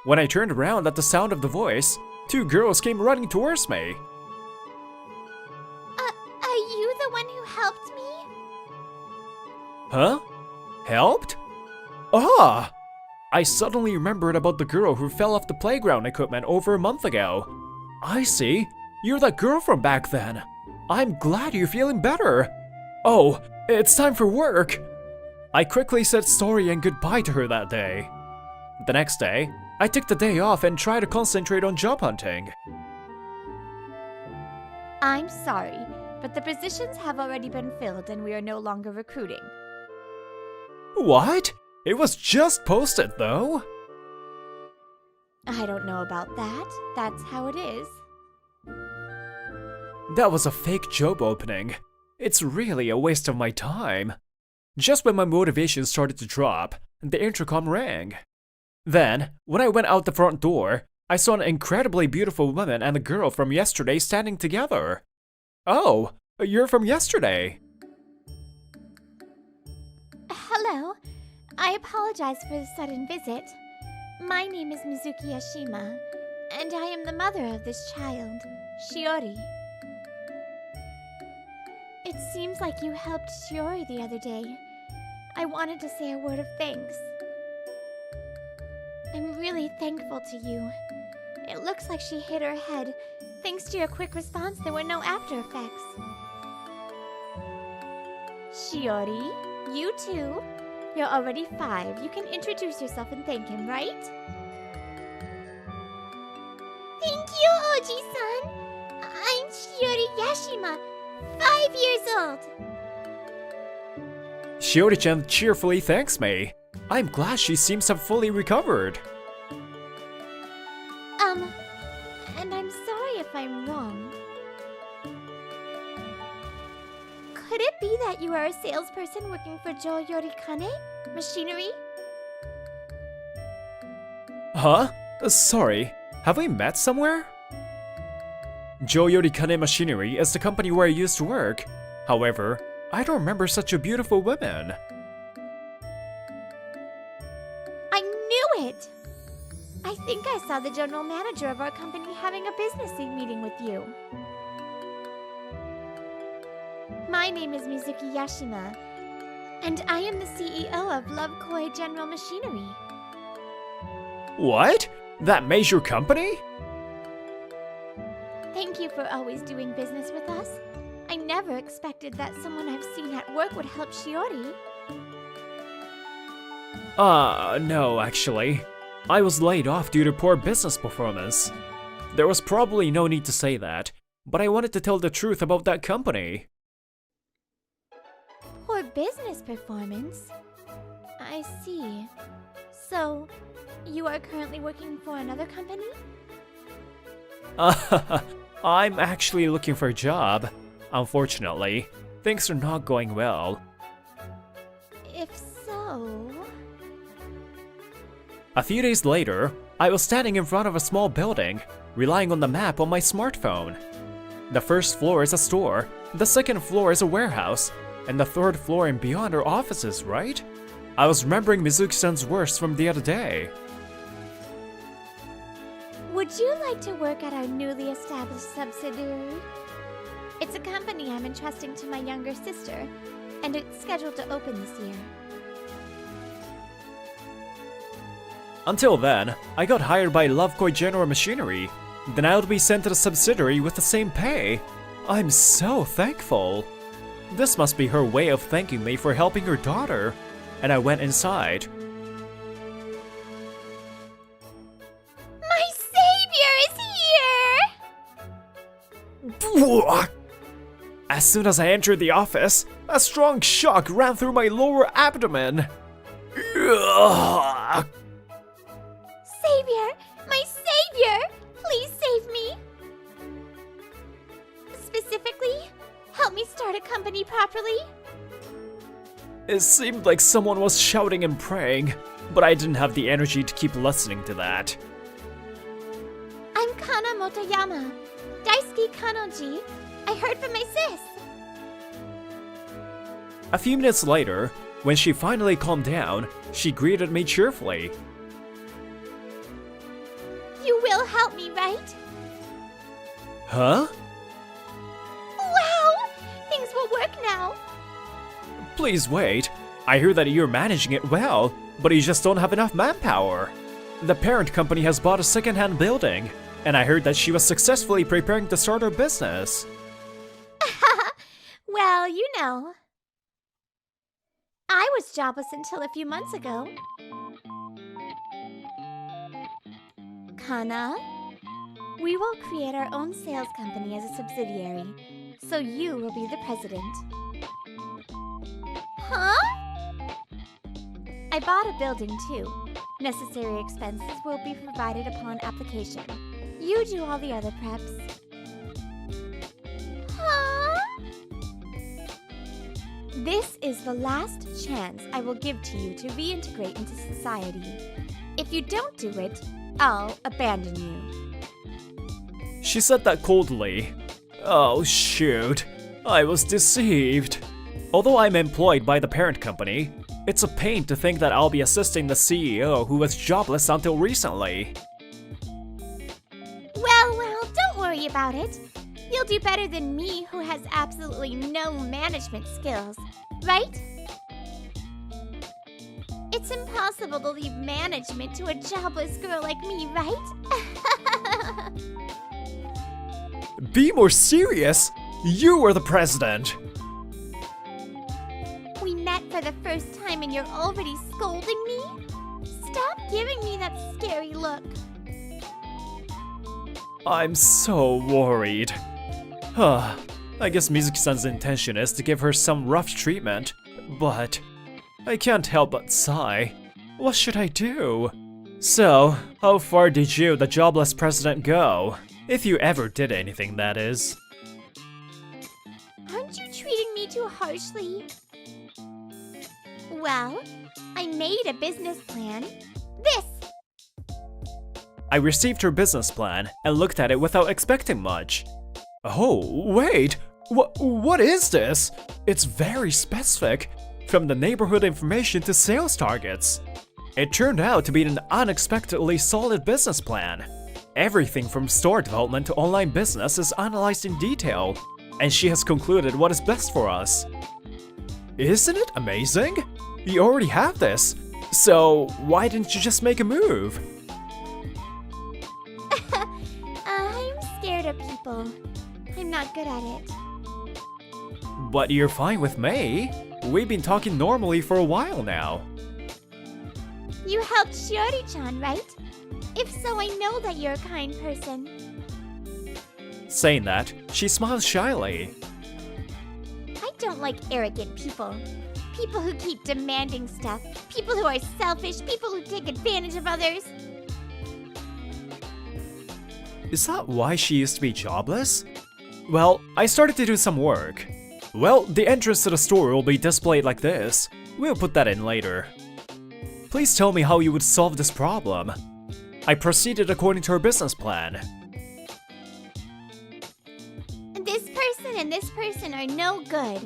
When I turned around at the sound of the voice, 2 girls came running towards me. Are you the one who helped me? Huh? Helped? I suddenly remembered about the girl who fell off the playground equipment over a month ago. I see. You're that girl from back then. I'm glad you're feeling better. Oh, it's time for work. I quickly said sorry and goodbye to her that day. The next day, I took the day off and tried to concentrate on job hunting. I'm sorry, but the positions have already been filled and we are no longer recruiting. What? It was just posted, though. I don't know about that. That's how it is. That was a fake job opening. It's really a waste of my time. Just when my motivation started to drop, the intercom rang. Then, when I went out the front door, I saw an incredibly beautiful woman and a girl from yesterday standing together. Oh, you're from yesterday. Hello. I apologize for the sudden visit. My name is Mizuki Yashima, and I am the mother of this child, Shiori. It seems like you helped Shiori the other day. I wanted to say a word of thanks. I'm really thankful to you. It looks like she hit her head. Thanks to your quick response, there were no after effects. Shiori, you too. You're already 5. You can introduce yourself and thank him, right? Thank you, Oji-san. I'm Shiori Yashima, 5 years old. Shiori-chan cheerfully thanks me. I'm glad she seems to have fully recovered. And I'm sorry if I'm wrong. Could it be that you are a salesperson working for Jo Yorikane Machinery? Huh? Sorry, have we met somewhere? Jo Yorikane Machinery is the company where I used to work. However, I don't remember such a beautiful woman. I knew it! I think I saw the general manager of our company having a business meeting with you. My name is Mizuki Yashima, and I am the CEO of Love Koi General Machinery. What? That major company? Thank you for always doing business with us. I never expected that someone I've seen at work would help Shiori. No, actually. I was laid off due to poor business performance. There was probably no need to say that, but I wanted to tell the truth about that company. Poor business performance. I see. So, you are currently working for another company? I'm actually looking for a job. Unfortunately, things are not going well. If so... A few days later, I was standing in front of a small building, relying on the map on my smartphone. The first floor is a store, the second floor is a warehouse, and the third floor and beyond are offices, right? I was remembering Mizuki-san's words from the other day. Would you like to work at our newly established subsidiary? It's a company I'm entrusting to my younger sister, and it's scheduled to open this year. Until then, I got hired by Lovekoi General Machinery. Then I would be sent to the subsidiary with the same pay. I'm so thankful. This must be her way of thanking me for helping her daughter. And I went inside. My savior is here! As soon as I entered the office, a strong shock ran through my lower abdomen. Savior! My savior! Please save me! Specifically, help me start a company properly. It seemed like someone was shouting and praying, but I didn't have the energy to keep listening to that. I'm Kana Motoyama. Daisuke Kanoji. I heard from my sis. A few minutes later, when she finally calmed down, she greeted me cheerfully. You will help me, right? Huh? Wow! Things will work now. Please wait. I hear that you're managing it well, but you just don't have enough manpower. The parent company has bought a second-hand building, and I heard that she was successfully preparing to start her business. Well, you know. I was jobless until a few months ago. Kana, we will create our own sales company as a subsidiary, so you will be the president. Huh? I bought a building too. Necessary expenses will be provided upon application. You do all the other preps. Huh? This is the last chance I will give to you to reintegrate into society. If you don't do it, I'll abandon you. She said that coldly. Oh shoot, I was deceived. Although I'm employed by the parent company, it's a pain to think that I'll be assisting the CEO who was jobless until recently. Well, don't worry about it. You'll do better than me, who has absolutely no management skills, right? It's impossible to leave management to a jobless girl like me, right? Be more serious! You were the president! We met for the first time and you're already scolding me? Stop giving me that scary look. I'm so worried. I guess Mizuki-san's intention is to give her some rough treatment, but I can't help but sigh. What should I do? So, how far did you, the jobless president, go? If you ever did anything, that is. Aren't you treating me too harshly? Well, I made a business plan. This! I received her business plan and looked at it without expecting much. Oh, wait! What is this? It's very specific, from the neighborhood information to sales targets. It turned out to be an unexpectedly solid business plan. Everything from store development to online business is analyzed in detail, and she has concluded what is best for us. Isn't it amazing? You already have this, so why didn't you just make a move? I'm scared of people. I'm not good at it. But you're fine with me. We've been talking normally for a while now. You helped Shiori-chan, right? If so, I know that you're a kind person. Saying that, she smiles shyly. I don't like arrogant people. People who keep demanding stuff. People who are selfish. People who take advantage of others. Is that why she used to be jobless? Well, I started to do some work. Well, the entrance to the store will be displayed like this. We'll put that in later. Please tell me how you would solve this problem. I proceeded according to her business plan. This person and this person are no good.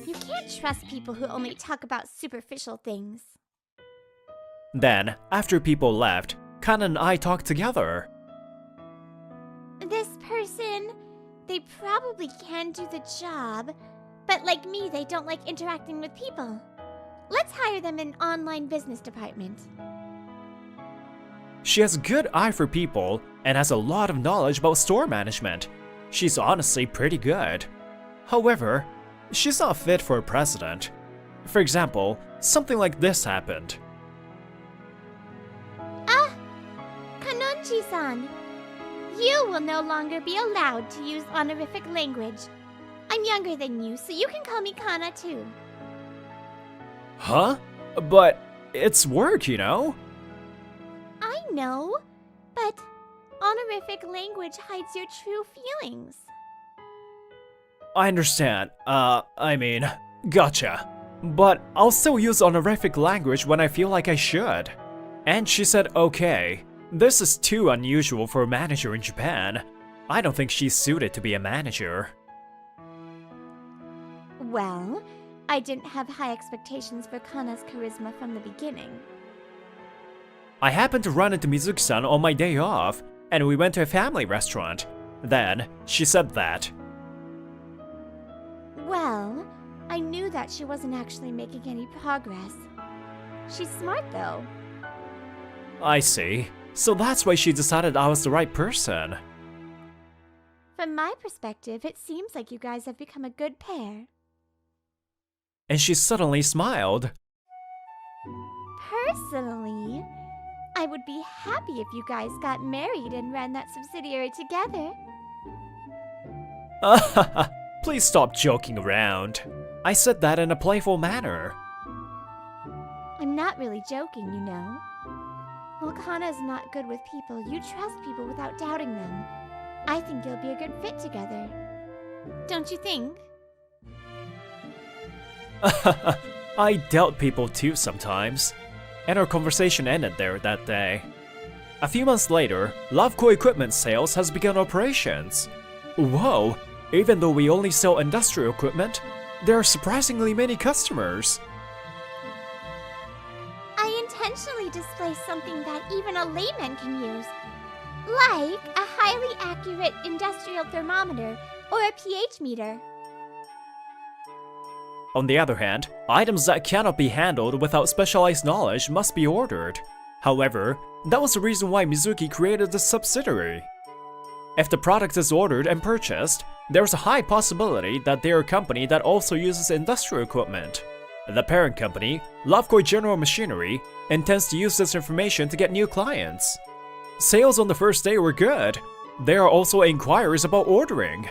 You can't trust people who only talk about superficial things. Then, after people left, Kana and I talked together. This person, they probably can do the job, but like me, they don't like interacting with people. Let's hire them in online business department. She has a good eye for people and has a lot of knowledge about store management. She's honestly pretty good. However, she's not fit for a president. For example, something like this happened. Ah! Kanonji-san! You will no longer be allowed to use honorific language. I'm younger than you, so you can call me Kana too. Huh? But it's work, you know? I know, but honorific language hides your true feelings. I understand. Gotcha. But I'll still use honorific language when I feel like I should. And she said okay. This is too unusual for a manager in Japan. I don't think she's suited to be a manager. Well, I didn't have high expectations for Kana's charisma from the beginning. I happened to run into Mizuki-san on my day off, and we went to a family restaurant. Then, she said that. Well, I knew that she wasn't actually making any progress. She's smart though. I see. So that's why she decided I was the right person. From my perspective, it seems like you guys have become a good pair. And she suddenly smiled. Personally, I would be happy if you guys got married and ran that subsidiary together. Please stop joking around. I said that in a playful manner. I'm not really joking, you know. While Kana is not good with people, you trust people without doubting them. I think you'll be a good fit together. Don't you think? I doubt people too sometimes. And our conversation ended there that day. A few months later, Loveco Equipment Sales has begun operations. Whoa, even though we only sell industrial equipment, there are surprisingly many customers. I intentionally display something that even a layman can use, like a highly accurate industrial thermometer or a pH meter. On the other hand, items that cannot be handled without specialized knowledge must be ordered. However, that was the reason why Mizuki created the subsidiary. If the product is ordered and purchased, there's a high possibility that they are a company that also uses industrial equipment. The parent company, Loveco General Machinery, intends to use this information to get new clients. Sales on the first day were good. There are also inquiries about ordering.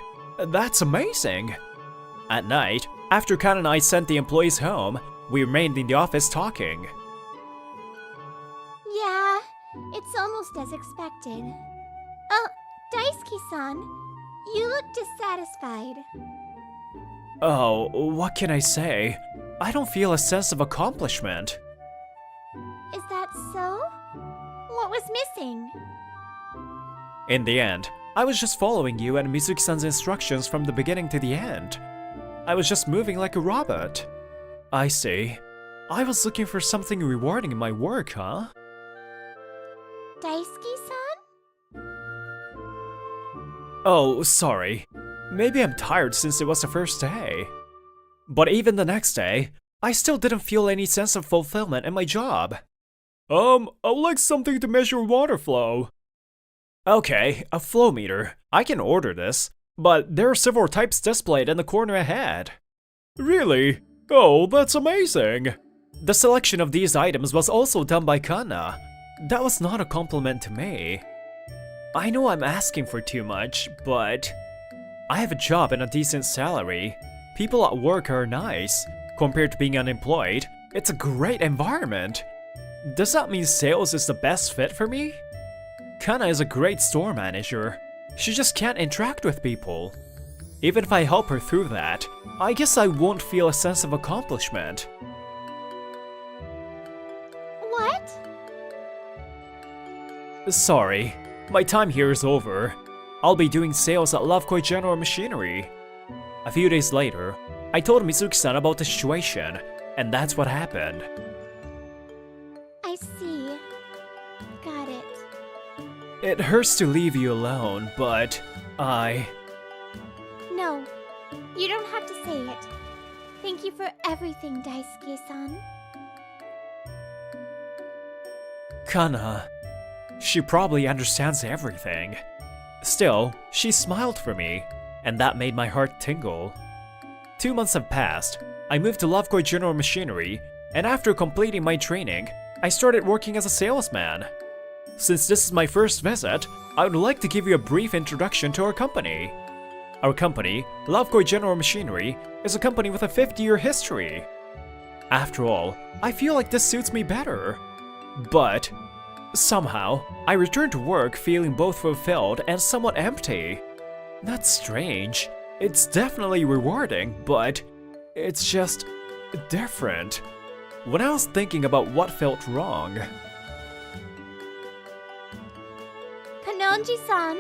That's amazing. At night, after Kana and I sent the employees home, we remained in the office talking. Yeah, it's almost as expected. Oh, Daisuke-san, you look dissatisfied. Oh, what can I say? I don't feel a sense of accomplishment. Is that so? What was missing? In the end, I was just following you and Mizuki-san's instructions from the beginning to the end. I was just moving like a robot. I see. I was looking for something rewarding in my work, huh? Daisuke-san? Oh, sorry. Maybe I'm tired since it was the first day. But even the next day, I still didn't feel any sense of fulfillment in my job. I would like something to measure water flow. Okay, a flow meter. I can order this, but there are several types displayed in the corner ahead. Really? Oh, that's amazing. The selection of these items was also done by Kana. That was not a compliment to me. I know I'm asking for too much, but I have a job and a decent salary. People at work are nice. Compared to being unemployed, it's a great environment. Does that mean sales is the best fit for me? Kana is a great store manager. She just can't interact with people. Even if I help her through that, I guess I won't feel a sense of accomplishment. What? Sorry, my time here is over. I'll be doing sales at Lovekoi General Machinery. A few days later, I told Mizuki-san about the situation, and that's what happened. I see. Got it. It hurts to leave you alone, but No, you don't have to say it. Thank you for everything, Daisuke-san. Kana. She probably understands everything. Still, she smiled for me, and that made my heart tingle. 2 months have passed. I moved to Lovekoi General Machinery, and after completing my training, I started working as a salesman. Since this is my first visit, I would like to give you a brief introduction to our company. Our company, Lovekoi General Machinery, is a company with a 50-year history. After all, I feel like this suits me better. But somehow, I returned to work feeling both fulfilled and somewhat empty. That's strange. It's definitely rewarding, but it's just different. When I was thinking about what felt wrong, Kanonji-san,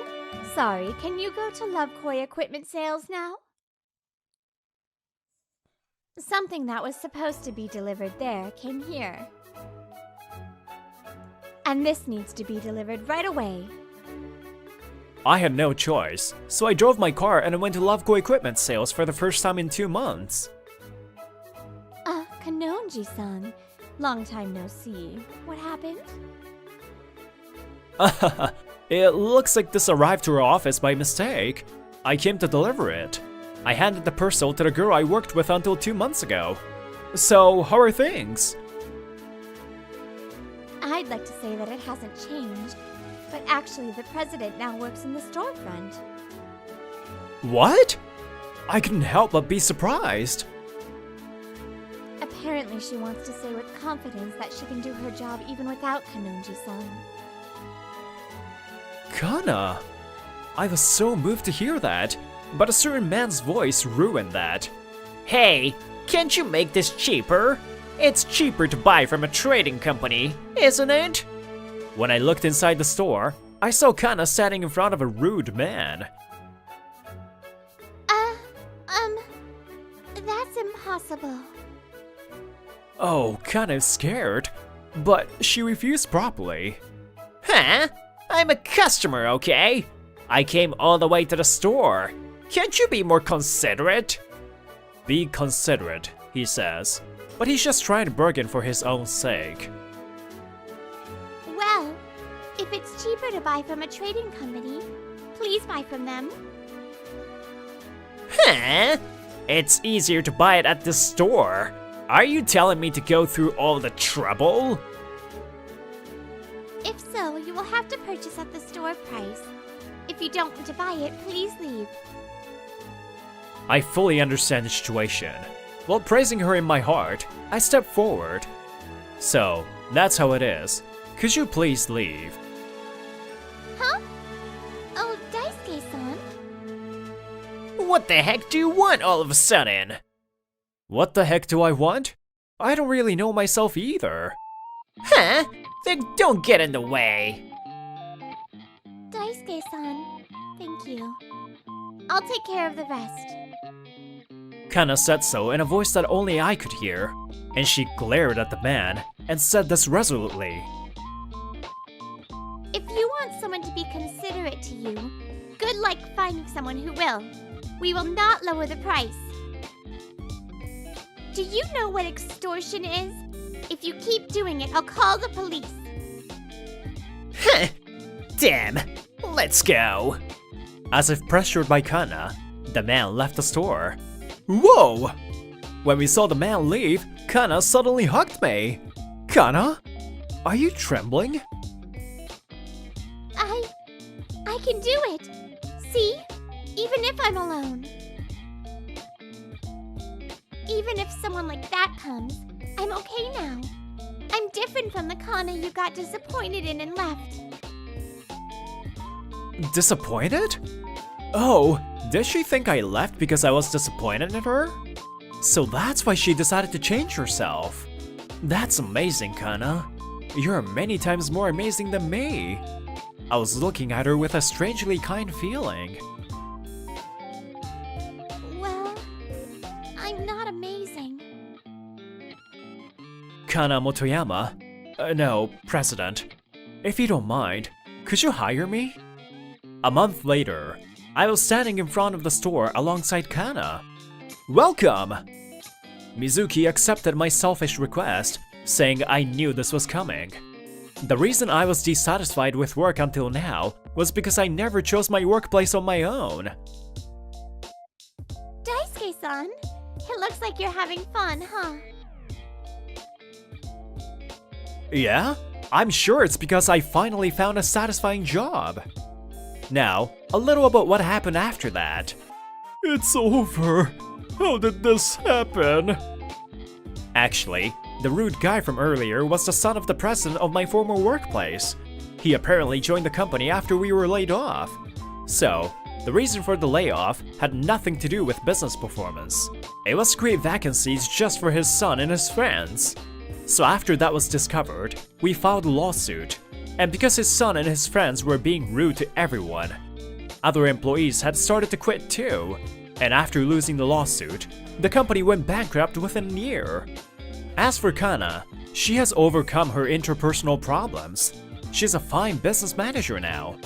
sorry, can you go to Lovekoi Equipment Sales now? Something that was supposed to be delivered there came here. And this needs to be delivered right away. I had no choice, so I drove my car and I went to Lovekoi Equipment Sales for the first time in 2 months. Kanonji-san, long time no see. What happened? It looks like this arrived to our office by mistake. I came to deliver it. I handed the parcel to the girl I worked with until 2 months ago. So, how are things? I'd like to say that it hasn't changed, but actually the president now works in the storefront. What? I couldn't help but be surprised. Apparently she wants to say with confidence that she can do her job even without Kanonji-san. Kana! I was so moved to hear that, but a certain man's voice ruined that. Hey, can't you make this cheaper? It's cheaper to buy from a trading company, isn't it? When I looked inside the store, I saw Kana standing in front of a rude man. That's impossible. Oh, kind of scared, but she refused properly. Huh? I'm a customer, okay? I came all the way to the store. Can't you be more considerate? Be considerate, he says, but he's just trying to bargain for his own sake. Well, if it's cheaper to buy from a trading company, please buy from them. Huh? It's easier to buy it at the store. Are you telling me to go through all the trouble? If so, you will have to purchase at the store price. If you don't want to buy it, please leave. I fully understand the situation. While praising her in my heart, I step forward. So, that's how it is. Could you please leave? Huh? Oh, Daisuke-san? What the heck do you want all of a sudden? What the heck do I want? I don't really know myself either. Huh? Then don't get in the way. Daisuke-san, thank you. I'll take care of the rest. Kana said so in a voice that only I could hear, and she glared at the man and said this resolutely. If you want someone to be considerate to you, good luck finding someone who will. We will not lower the price. Do you know what extortion is? If you keep doing it, I'll call the police. Heh. Damn. Let's go. As if pressured by Kana, the man left the store. Whoa! When we saw the man leave, Kana suddenly hugged me. Kana? Are you trembling? I can do it! See? Even if I'm alone. Even if someone like that comes, I'm okay now. I'm different from the Kana you got disappointed in and left. Disappointed? Oh, did she think I left because I was disappointed in her? So that's why she decided to change herself. That's amazing, Kana. You're many times more amazing than me. I was looking at her with a strangely kind feeling. Well, I'm not amazing. Kana Motoyama? No, President. If you don't mind, could you hire me? A month later, I was standing in front of the store alongside Kana. Welcome! Mizuki accepted my selfish request, saying I knew this was coming. The reason I was dissatisfied with work until now was because I never chose my workplace on my own. Daisuke-san, it looks like you're having fun, huh? Yeah? I'm sure it's because I finally found a satisfying job. Now, a little about what happened after that. It's over. How did this happen? Actually, the rude guy from earlier was the son of the president of my former workplace. He apparently joined the company after we were laid off. So, the reason for the layoff had nothing to do with business performance. It was to create vacancies just for his son and his friends. So after that was discovered, we filed a lawsuit. And because his son and his friends were being rude to everyone, other employees had started to quit too. And after losing the lawsuit, the company went bankrupt within a year. As for Kana, she has overcome her interpersonal problems. She's a fine business manager now.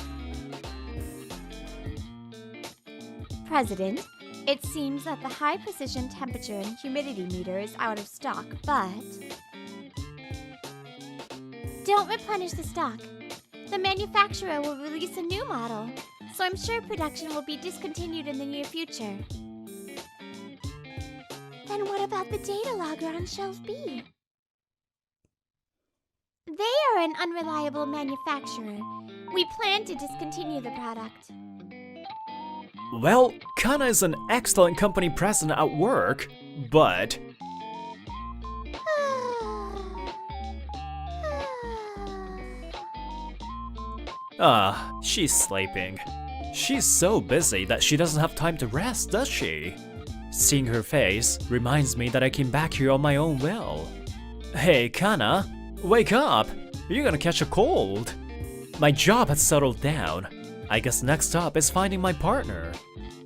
President, it seems that the high precision temperature and humidity meter is out of stock, but... Don't replenish the stock. The manufacturer will release a new model, so I'm sure production will be discontinued in the near future. Then what about the data logger on shelf B? They are an unreliable manufacturer. We plan to discontinue the product. Well, Kana is an excellent company president at work, but... she's sleeping. She's so busy that she doesn't have time to rest, does she? Seeing her face reminds me that I came back here on my own will. Hey, Kana, wake up! You're gonna catch a cold. My job has settled down. I guess next up is finding my partner.